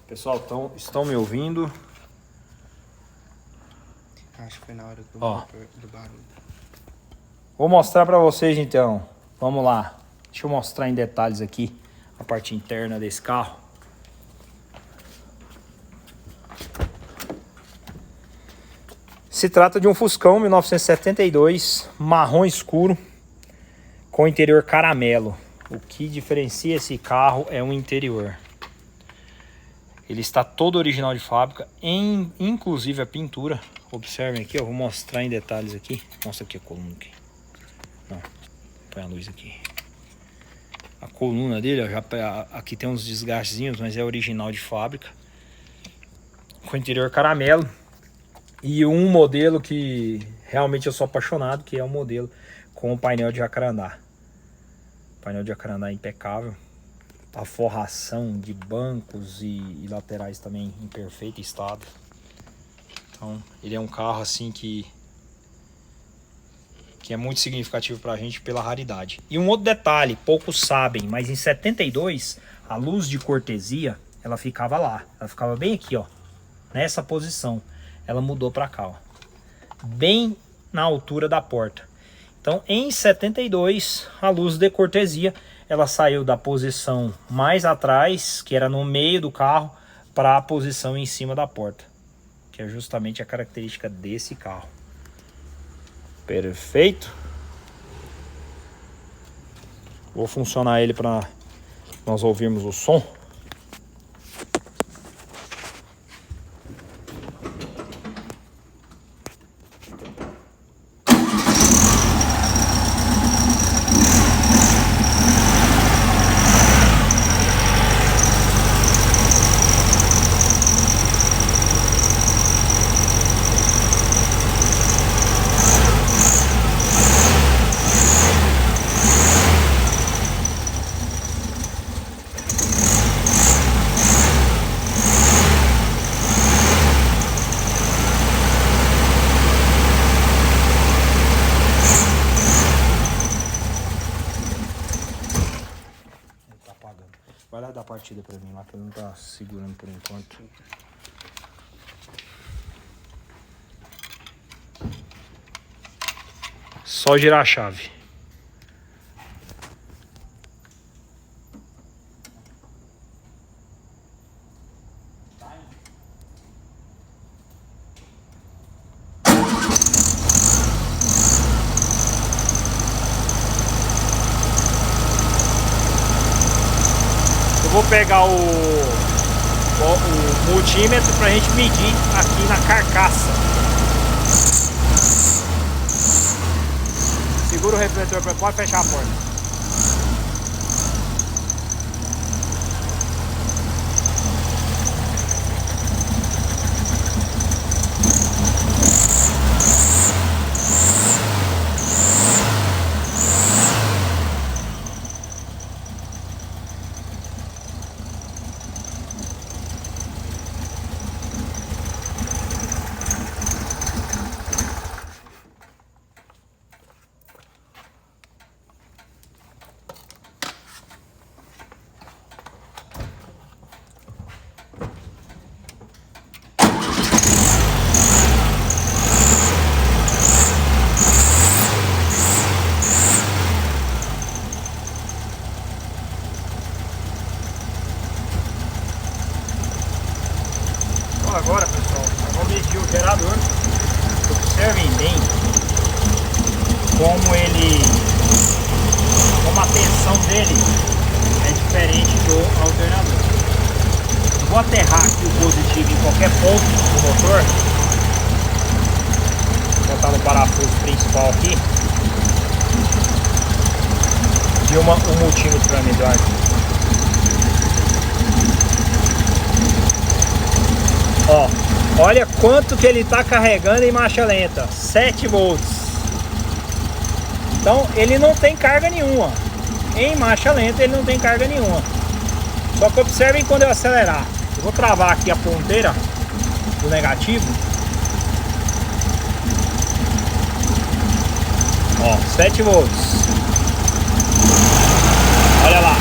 Pessoal, estão me ouvindo? Acho que foi na hora do barulho. Vou mostrar para vocês então. Vamos lá. Deixa eu mostrar em detalhes aqui a parte interna desse carro. Se trata de um Fuscão 1972 marrom escuro com interior caramelo. O que diferencia esse carro é o interior. Ele está todo original de fábrica, inclusive a pintura. Observem aqui, eu vou mostrar em detalhes aqui. Mostra aqui a coluna aqui. Não, põe a luz aqui. A coluna dele, ó, aqui tem uns desgastezinhos, mas é original de fábrica. Com interior caramelo. E um modelo que realmente eu sou apaixonado, que é o modelo com o painel de jacarandá. O painel de jacarandá é impecável. A forração de bancos e laterais também em perfeito estado. Então, ele é um carro assim que é muito significativo pra gente pela raridade. E um outro detalhe, poucos sabem, mas em 72, a luz de cortesia, ela ficava lá. Ela ficava bem aqui, ó, nessa posição. Ela mudou pra cá, ó, bem na altura da porta. Então, em 72, a luz de cortesia, ela saiu da posição mais atrás, que era no meio do carro, para a posição em cima da porta, que é justamente a característica desse carro. Perfeito. Vou funcionar ele para nós ouvirmos o som. liga pra mim lá que ele não tá segurando por enquanto. Só girar a chave. Eu vou pegar o multímetro pra gente medir aqui na carcaça. Segura o refletor, pode fechar a porta. Agora, pessoal, eu vou medir o gerador. Observem bem como a tensão dele é diferente do alternador. Eu vou aterrar aqui o positivo em qualquer ponto do motor. Vou botar no parafuso principal aqui. E o multímetro para mim, Eduardo. Ó, olha quanto que ele está carregando em marcha lenta, 7 volts. Então ele não tem carga nenhuma. Em marcha lenta ele não tem carga nenhuma. Só que observem quando eu acelerar. Eu vou travar aqui a ponteira do negativo. Ó, 7 volts. Olha lá.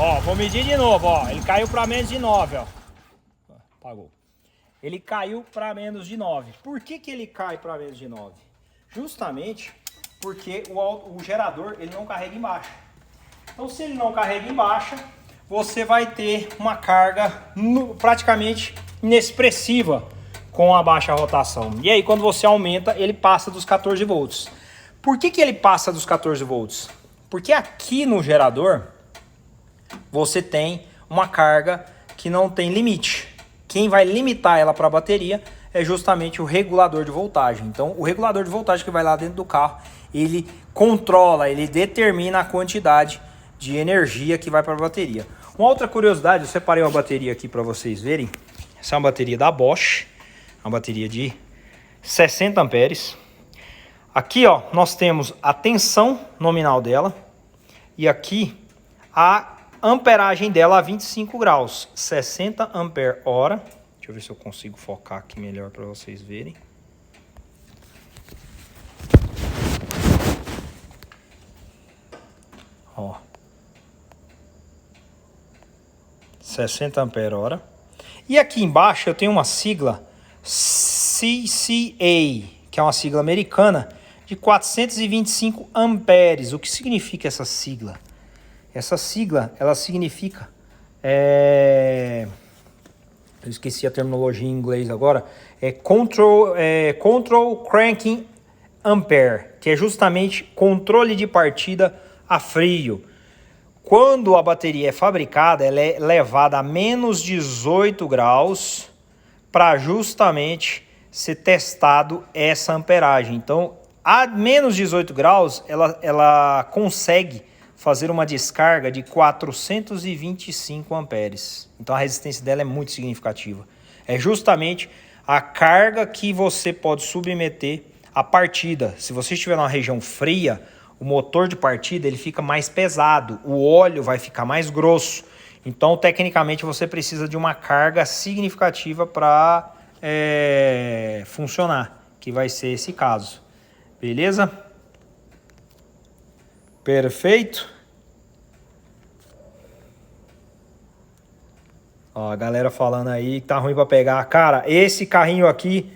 Ó, vou medir de novo, ó. Ele caiu para menos de 9, ó. Apagou. Ele caiu para menos de 9. Por que que ele cai para menos de 9? Justamente porque o gerador ele não carrega em baixa. Então, se ele não carrega em baixa, você vai ter uma carga praticamente inexpressiva com a baixa rotação. E aí, quando você aumenta, ele passa dos 14 volts. Por que que ele passa dos 14 volts? Porque aqui no gerador você tem uma carga que não tem limite. Quem vai limitar ela para a bateria é justamente o regulador de voltagem. Então, o regulador de voltagem que vai lá dentro do carro, ele controla, ele determina a quantidade de energia que vai para a bateria. Uma outra curiosidade, eu separei uma bateria aqui para vocês verem. Essa é uma bateria da Bosch, uma bateria de 60 amperes. Aqui, ó, nós temos a tensão nominal dela e aqui a amperagem dela a 25 graus, 60 ampere-hora. Deixa eu ver se eu consigo focar aqui melhor para vocês verem. Ó. 60 ampere-hora. E aqui embaixo eu tenho uma sigla CCA, que é uma sigla americana, de 425 amperes. O que significa essa sigla? Essa sigla, ela significa... eu esqueci a terminologia em inglês agora. Control Cranking Ampere, que é justamente controle de partida a frio. Quando a bateria é fabricada, ela é levada a menos 18 graus para justamente ser testado essa amperagem. Então, a menos 18 graus, ela consegue fazer uma descarga de 425 amperes. Então a resistência dela é muito significativa. É justamente a carga que você pode submeter à partida. Se você estiver numa região fria, o motor de partida ele fica mais pesado, o óleo vai ficar mais grosso. Então, tecnicamente, você precisa de uma carga significativa para funcionar, que vai ser esse caso. Beleza? Perfeito? Ó, a galera falando aí que tá ruim para pegar. Cara, esse carrinho aqui,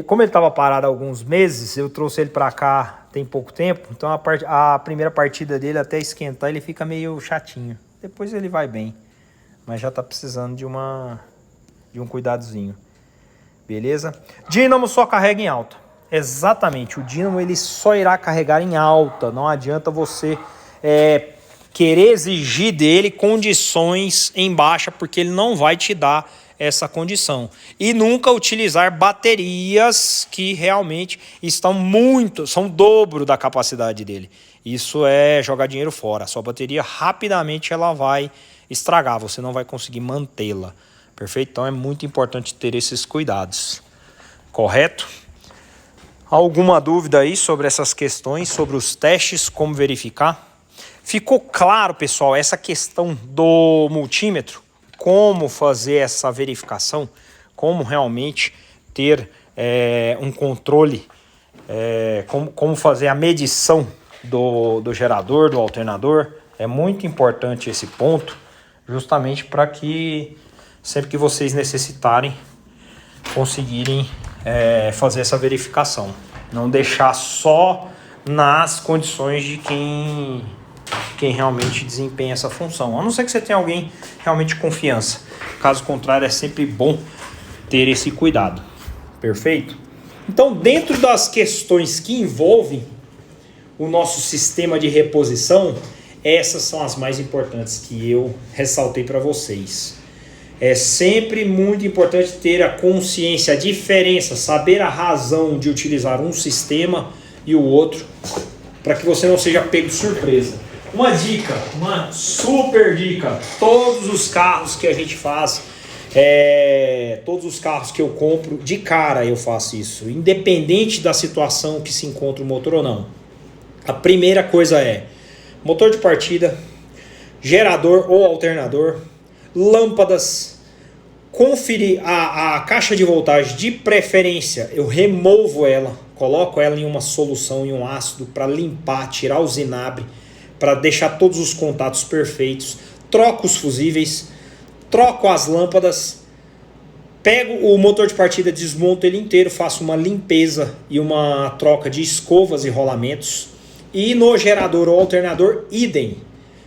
como ele tava parado há alguns meses, eu trouxe ele para cá tem pouco tempo. Então a primeira partida dele até esquentar ele fica meio chatinho. Depois ele vai bem. Mas já tá precisando de um cuidadozinho. Beleza? Dínamo só carrega em alta. Exatamente. O dínamo ele só irá carregar em alta. Não adianta você querer exigir dele condições em baixa, porque ele não vai te dar essa condição. E nunca utilizar baterias que realmente são o dobro da capacidade dele. Isso é jogar dinheiro fora. A sua bateria rapidamente ela vai estragar, você não vai conseguir mantê-la. Perfeito? Então é muito importante ter esses cuidados. Correto? Alguma dúvida aí sobre essas questões, sobre os testes, como verificar? Ficou claro, pessoal, essa questão do multímetro? Como fazer essa verificação? Como realmente ter um controle? Como fazer a medição do gerador, do alternador? É muito importante esse ponto, justamente para que sempre que vocês necessitarem, conseguirem fazer essa verificação. Não deixar só nas condições de quem realmente desempenha essa função. A não ser que você tenha alguém realmente de confiança. Caso contrário, é sempre bom ter esse cuidado. Perfeito? Então, dentro das questões que envolvem o nosso sistema de reposição, essas são as mais importantes que eu ressaltei para vocês. É sempre muito importante ter a consciência, a diferença, saber a razão de utilizar um sistema e o outro, para que você não seja pego de surpresa. Uma dica, uma super dica, todos os carros que a gente faz, todos os carros que eu compro, de cara eu faço isso, independente da situação que se encontra o motor ou não. A primeira coisa é motor de partida, gerador ou alternador, lâmpadas, conferir a caixa de voltagem, de preferência eu removo ela, coloco ela em uma solução, em um ácido para limpar, tirar o zinabre, para deixar todos os contatos perfeitos, troco os fusíveis, troco as lâmpadas, pego o motor de partida, desmonto ele inteiro, faço uma limpeza e uma troca de escovas e rolamentos. E no gerador ou alternador, idem.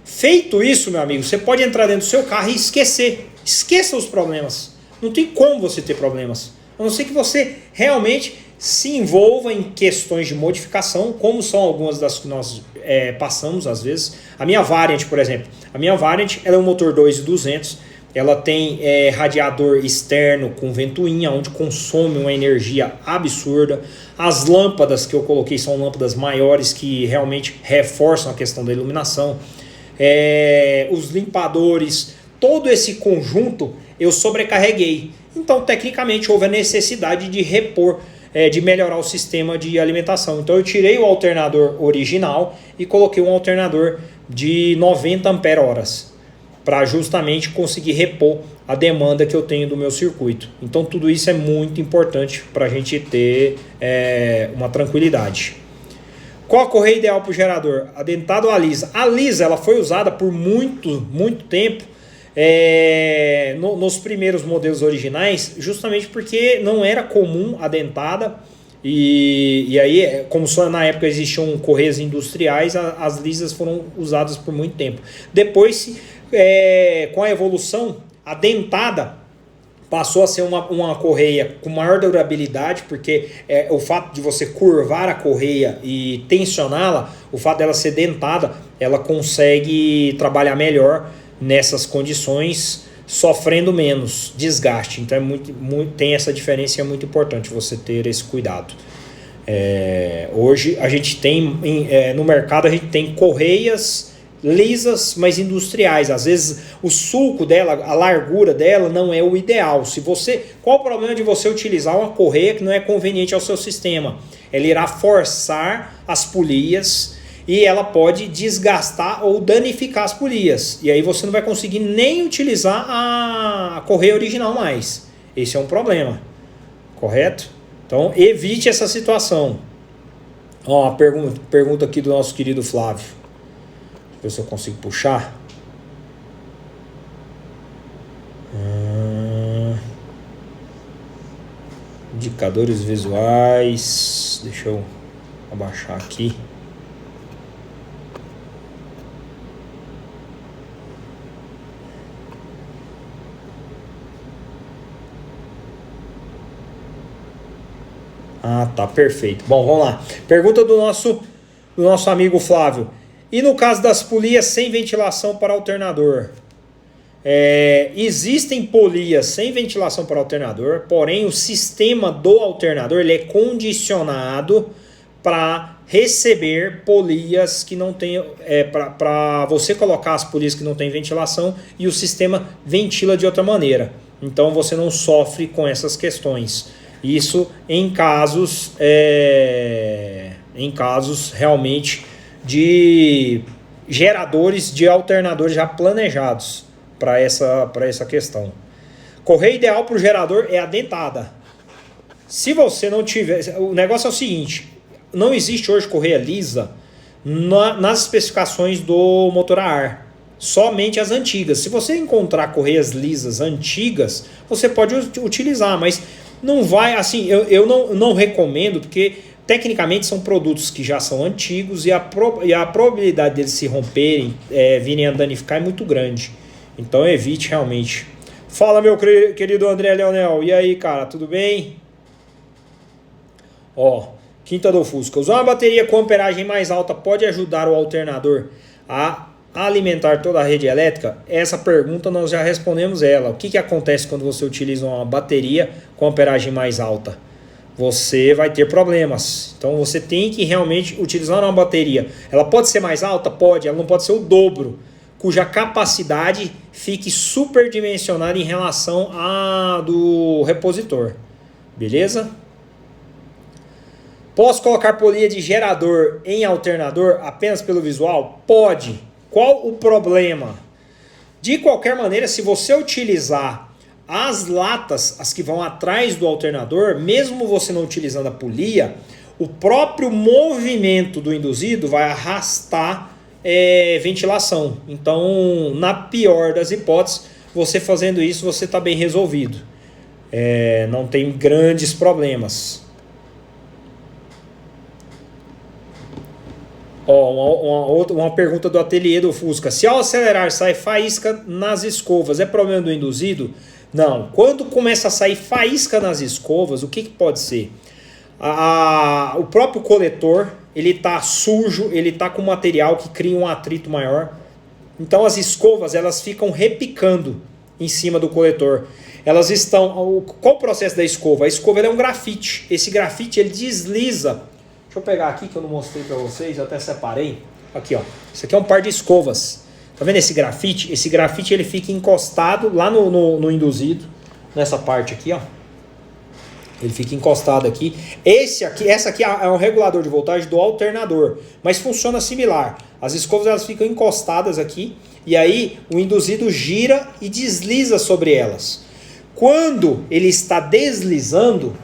Feito isso, meu amigo, você pode entrar dentro do seu carro e esquecer. Esqueça os problemas. Não tem como você ter problemas. A não ser que você realmente se envolva em questões de modificação, como são algumas das que nós passamos às vezes. A minha Variant, por exemplo. A minha Variant ela é um motor 2.200. Ela tem radiador externo com ventoinha, onde consome uma energia absurda. As lâmpadas que eu coloquei são lâmpadas maiores que realmente reforçam a questão da iluminação. Os limpadores, todo esse conjunto eu sobrecarreguei. Então, tecnicamente, houve a necessidade de repor, de melhorar o sistema de alimentação. Então, eu tirei o alternador original e coloquei um alternador de 90 ampere-horas, para justamente conseguir repor a demanda que eu tenho do meu circuito. Então tudo isso é muito importante para a gente ter uma tranquilidade. Qual a correia ideal para o gerador? A dentada ou a lisa? A lisa ela foi usada por muito tempo nos primeiros modelos originais, justamente porque não era comum a dentada. E aí, como só na época existiam correias industriais, as lisas foram usadas por muito tempo. Depois, com a evolução, a dentada passou a ser uma correia com maior durabilidade, porque o fato de você curvar a correia e tensioná-la, o fato dela ser dentada, ela consegue trabalhar melhor nessas condições, sofrendo menos desgaste. Então tem essa diferença e é muito importante você ter esse cuidado. Hoje a gente tem no mercado, a gente tem correias lisas, mas industriais. Às vezes o sulco dela, a largura dela não é o ideal. Qual o problema de você utilizar uma correia que não é conveniente ao seu sistema? Ela irá forçar as polias e ela pode desgastar ou danificar as polias. E aí você não vai conseguir nem utilizar a correia original mais. Esse é um problema, correto? Então evite essa situação. Ó, a pergunta aqui do nosso querido Flávio. Deixa eu ver se eu consigo puxar. Indicadores visuais. Deixa eu abaixar aqui. Ah, tá, perfeito. Bom, vamos lá. Pergunta do nosso amigo Flávio. E no caso das polias sem ventilação para alternador? Existem polias sem ventilação para alternador, porém o sistema do alternador ele é condicionado para receber polias que não tem, para você colocar as polias que não tem ventilação e o sistema ventila de outra maneira. Então você não sofre com essas questões. Isso em casos realmente de geradores de alternadores já planejados para essa questão. Correia ideal para o gerador é a dentada. Se você não tiver... O negócio é o seguinte, não existe hoje correia lisa nas especificações do motor a ar. Somente as antigas. Se você encontrar correias lisas antigas, você pode utilizar, mas não vai... Assim, eu não recomendo, porque tecnicamente são produtos que já são antigos e a probabilidade deles se romperem, virem a danificar é muito grande. Então evite realmente. Fala, meu querido André Leonel. E aí, cara, tudo bem? Ó, Quinta do Fusca. Usar uma bateria com amperagem mais alta pode ajudar o alternador a alimentar toda a rede elétrica? Essa pergunta nós já respondemos ela. O que acontece quando você utiliza uma bateria com amperagem mais alta? Você vai ter problemas. Então você tem que realmente utilizar uma bateria. Ela pode ser mais alta? Pode. Ela não pode ser o dobro, cuja capacidade fique superdimensionada em relação à do repositor. Beleza? Posso colocar polia de gerador em alternador apenas pelo visual? Pode. Qual o problema? De qualquer maneira, se você utilizar as latas, as que vão atrás do alternador, mesmo você não utilizando a polia, o próprio movimento do induzido vai arrastar ventilação. Então, na pior das hipóteses, você fazendo isso, você está bem resolvido. Não tem grandes problemas. Uma pergunta do ateliê do Fusca. Se ao acelerar sai faísca nas escovas, é problema do induzido? Não. Quando começa a sair faísca nas escovas, o que pode ser? O próprio coletor, ele está sujo, ele está com material que cria um atrito maior. Então as escovas, elas ficam repicando em cima do coletor. Elas estão... Qual o processo da escova? A escova é um grafite. Esse grafite, ele desliza. Deixa eu pegar aqui que eu não mostrei para vocês, eu até separei. Aqui, ó. Isso aqui é um par de escovas. Tá vendo esse grafite? Esse grafite ele fica encostado lá no induzido, nessa parte aqui, ó. Ele fica encostado aqui. Essa aqui é um regulador de voltagem do alternador, mas funciona similar. As escovas elas ficam encostadas aqui e aí o induzido gira e desliza sobre elas. Quando ele está deslizando,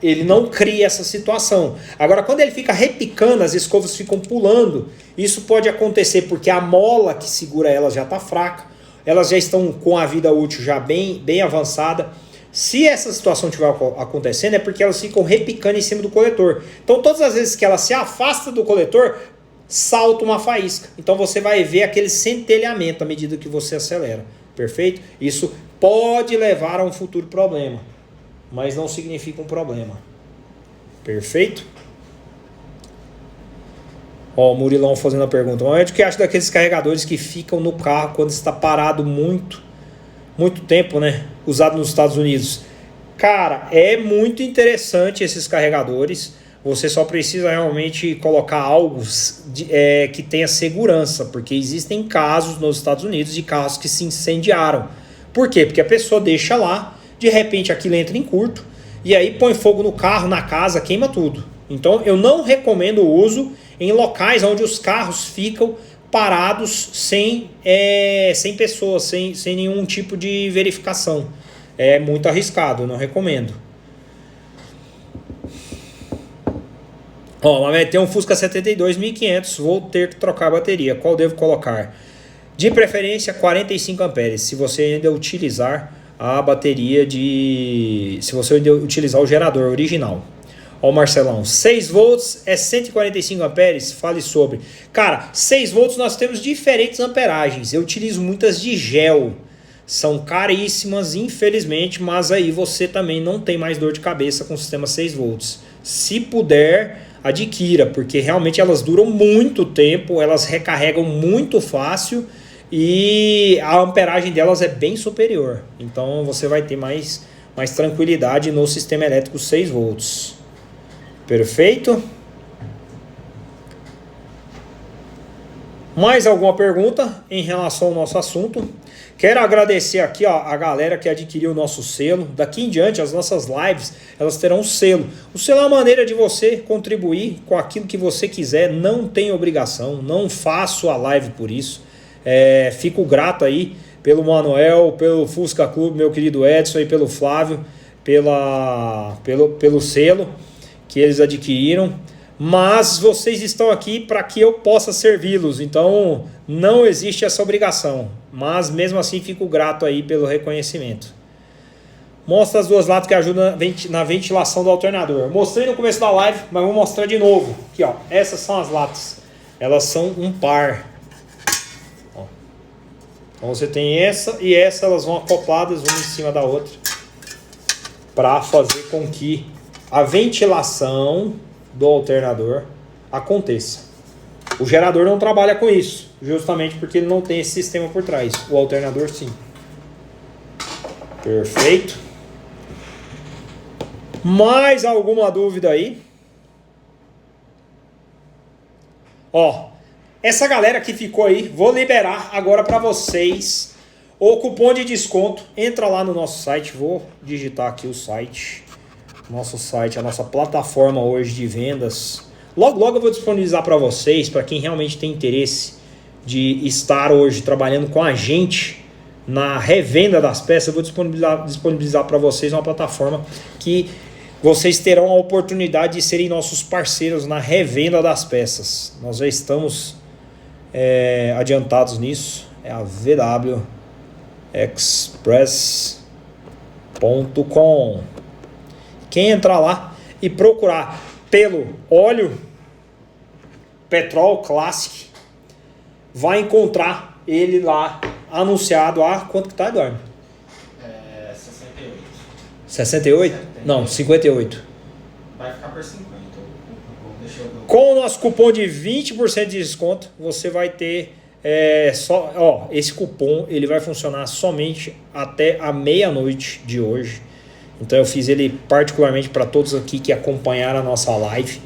ele não cria essa situação. Agora, quando ele fica repicando, as escovas ficam pulando. Isso pode acontecer porque a mola que segura elas já está fraca. Elas já estão com a vida útil já bem avançada. Se essa situação estiver acontecendo, é porque elas ficam repicando em cima do coletor. Então, todas as vezes que ela se afasta do coletor, salta uma faísca. Então, você vai ver aquele centelhamento à medida que você acelera. Perfeito? Isso pode levar a um futuro problema, mas não significa um problema. Perfeito? Ó, o Murilão fazendo a pergunta. Mas o que acha daqueles carregadores que ficam no carro quando está parado muito tempo, né? Usado nos Estados Unidos. Cara, é muito interessante esses carregadores. Você só precisa realmente colocar algo que tenha segurança, porque existem casos nos Estados Unidos de carros que se incendiaram. Por quê? Porque a pessoa deixa lá, de repente aquilo entra em curto, e aí põe fogo no carro, na casa, queima tudo. Então eu não recomendo o uso em locais onde os carros ficam parados sem pessoas, sem nenhum tipo de verificação. É muito arriscado, eu não recomendo. Ó, mas tem um Fusca 72 1500, vou ter que trocar a bateria. Qual devo colocar? De preferência 45 amperes, se você ainda utilizar a bateria se você ainda utilizar o gerador original. Ó, o Marcelão, 6 volts é 145 amperes? Fale sobre. Cara, 6 volts nós temos diferentes amperagens. Eu utilizo muitas de gel. São caríssimas, infelizmente, mas aí você também não tem mais dor de cabeça com o sistema 6 volts. Se puder, adquira, porque realmente elas duram muito tempo, elas recarregam muito fácil e a amperagem delas é bem superior. Então você vai ter mais tranquilidade no sistema elétrico 6 volts. Perfeito? Mais alguma pergunta em relação ao nosso assunto? Quero agradecer aqui a galera que adquiriu o nosso selo. Daqui em diante, as nossas lives, elas terão um selo. O selo é uma maneira de você contribuir com aquilo que você quiser. Não tem obrigação, não faço a live por isso. Fico grato aí pelo Manuel, pelo Fusca Clube, meu querido Edson, e pelo Flávio, pelo selo que eles adquiriram. Mas vocês estão aqui para que eu possa servi-los, então não existe essa obrigação, mas mesmo assim fico grato aí pelo reconhecimento. Mostra as duas latas que ajudam na ventilação do alternador. Mostrei no começo da live, mas vou mostrar de novo. Aqui, ó, essas são as latas, elas são um par. Ó. Então você tem essa e essa, elas vão acopladas uma em cima da outra para fazer com que a ventilação do alternador aconteça. O gerador não trabalha com isso, justamente porque ele não tem esse sistema por trás. O alternador sim. Perfeito. Mais alguma dúvida aí? Ó, essa galera que ficou aí, vou liberar agora para vocês o cupom de desconto. Entra lá no nosso site, vou digitar aqui o site. Nosso site, a nossa plataforma hoje de vendas. Logo eu vou disponibilizar para vocês, para quem realmente tem interesse de estar hoje trabalhando com a gente na revenda das peças. Eu vou disponibilizar para vocês uma plataforma que vocês terão a oportunidade de serem nossos parceiros na revenda das peças. Nós já estamos adiantados nisso. É a vwexpress.com. Quem entrar lá e procurar pelo óleo Petrol Classic vai encontrar ele lá anunciado a quanto que tá, Eduardo? 68. 68? Não, 58. Vai ficar por 50. Com o nosso cupom de 20% de desconto, você vai ter esse cupom ele vai funcionar somente até a meia-noite de hoje. Então eu fiz ele particularmente para todos aqui que acompanharam a nossa live.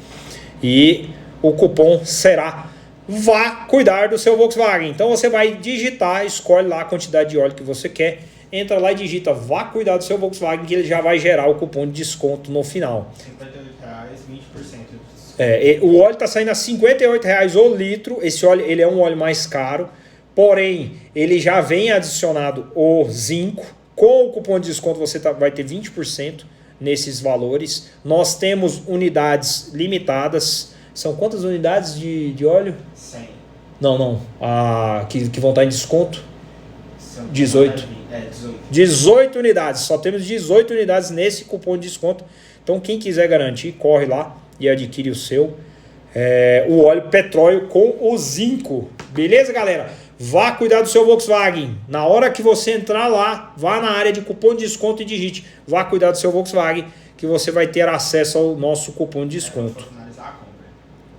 E o cupom será Vá Cuidar do Seu Volkswagen. Então você vai digitar, escolhe lá a quantidade de óleo que você quer. Entra lá e digita Vá Cuidar do Seu Volkswagen, que ele já vai gerar o cupom de desconto no final. R$ 58, 20%. O óleo está saindo a R$ 58,00 o litro. Esse óleo ele é um óleo mais caro. Porém, ele já vem adicionado o zinco. Com o cupom de desconto você vai ter 20% nesses valores. Nós temos unidades limitadas. São quantas unidades de óleo? 100. Não. Que vão estar em desconto? 18. 18 unidades. Só temos 18 unidades nesse cupom de desconto. Então quem quiser garantir, corre lá e adquire o seu. O óleo petróleo com o zinco. Beleza, galera? Vá cuidar do seu Volkswagen. Na hora que você entrar lá, vá na área de cupom de desconto e digite Vá Cuidar do Seu Volkswagen, que você vai ter acesso ao nosso cupom de desconto.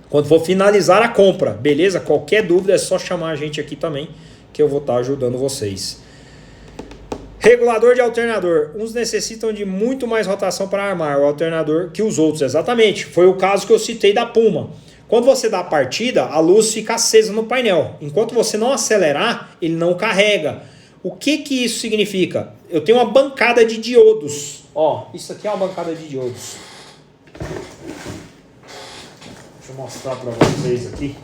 Quando for finalizar a compra, beleza? Qualquer dúvida é só chamar a gente aqui também, que eu vou estar ajudando vocês. Regulador de alternador. Uns necessitam de muito mais rotação para armar o alternador que os outros. Exatamente. Foi o caso que eu citei da Puma. Quando você dá a partida, a luz fica acesa no painel. Enquanto você não acelerar, ele não carrega. O que isso significa? Eu tenho uma bancada de diodos. Ó, isso aqui é uma bancada de diodos. Deixa eu mostrar para vocês aqui.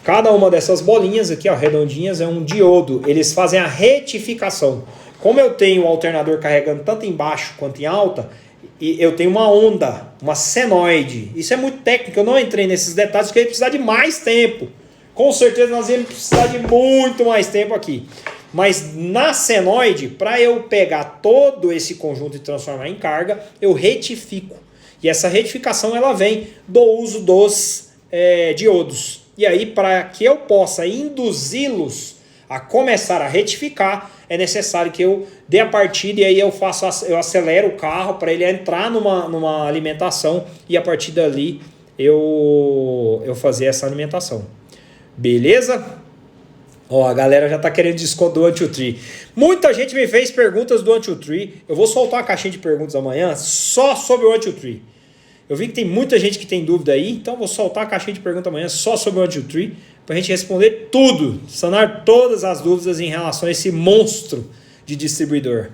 Cada uma dessas bolinhas aqui, ó, redondinhas, é um diodo. Eles fazem a retificação. Como eu tenho o alternador carregando tanto embaixo quanto em alta, e eu tenho uma onda, uma senoide. Isso é muito técnico, eu não entrei nesses detalhes, porque ia precisar de mais tempo. Com certeza nós íamos precisar de muito mais tempo aqui. Mas na senoide, para eu pegar todo esse conjunto e transformar em carga, eu retifico. E essa retificação ela vem do uso dos diodos. E aí, para que eu possa induzi-los a começar a retificar, é necessário que eu dê a partida e aí eu acelero o carro para ele entrar numa alimentação e a partir dali eu fazer essa alimentação. Beleza? Ó, a galera já tá querendo desconto do Anti-Tree. Muita gente me fez perguntas do Anti-Tree. Eu vou soltar uma caixinha de perguntas amanhã só sobre o Anti-Tree. Eu vi que tem muita gente que tem dúvida aí, então vou soltar a caixinha de perguntas amanhã só sobre o Anti-Tree, pra gente responder tudo, sanar todas as dúvidas em relação a esse monstro de distribuidor.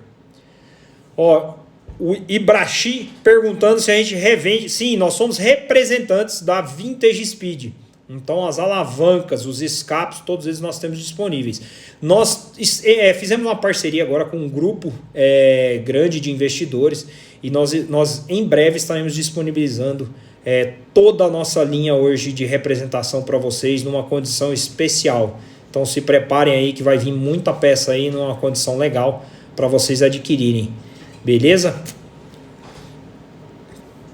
Ó, o Ibrachi perguntando se a gente revende. Sim, nós somos representantes da Vintage Speed. Então as alavancas, os escapes, todos eles nós temos disponíveis. Nós fizemos uma parceria agora com um grupo grande de investidores e nós em breve estaremos disponibilizando toda a nossa linha hoje de representação para vocês numa condição especial. Então se preparem aí que vai vir muita peça aí numa condição legal para vocês adquirirem. Beleza?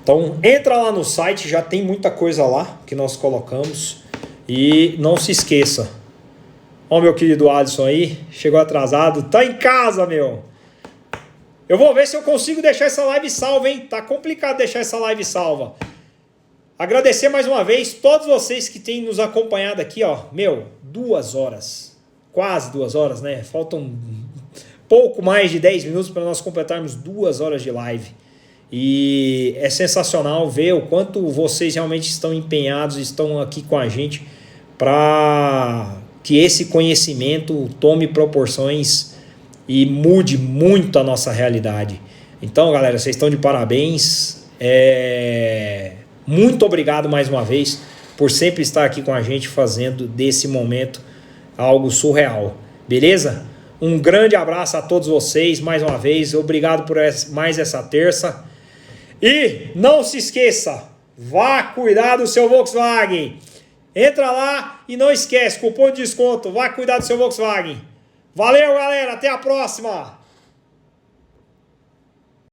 Então entra lá no site, já tem muita coisa lá que nós colocamos. E não se esqueça. Ó, meu querido Alisson aí, chegou atrasado, tá em casa, meu. Eu vou ver se eu consigo deixar essa live salva, hein? Tá complicado deixar essa live salva. Agradecer mais uma vez todos vocês que têm nos acompanhado aqui, ó. Meu, 2 horas, quase 2 horas, né? Faltam pouco mais de 10 minutos para nós completarmos 2 horas de live. E é sensacional ver o quanto vocês realmente estão empenhados, estão aqui com a gente para que esse conhecimento tome proporções e mude muito a nossa realidade. Então, galera, vocês estão de parabéns. Muito obrigado mais uma vez por sempre estar aqui com a gente fazendo desse momento algo surreal. Beleza? Um grande abraço a todos vocês mais uma vez. Obrigado por mais essa terça. E não se esqueça, vá cuidar do seu Volkswagen. Entra lá e não esquece, cupom de desconto, vá cuidar do seu Volkswagen. Valeu, galera, até a próxima!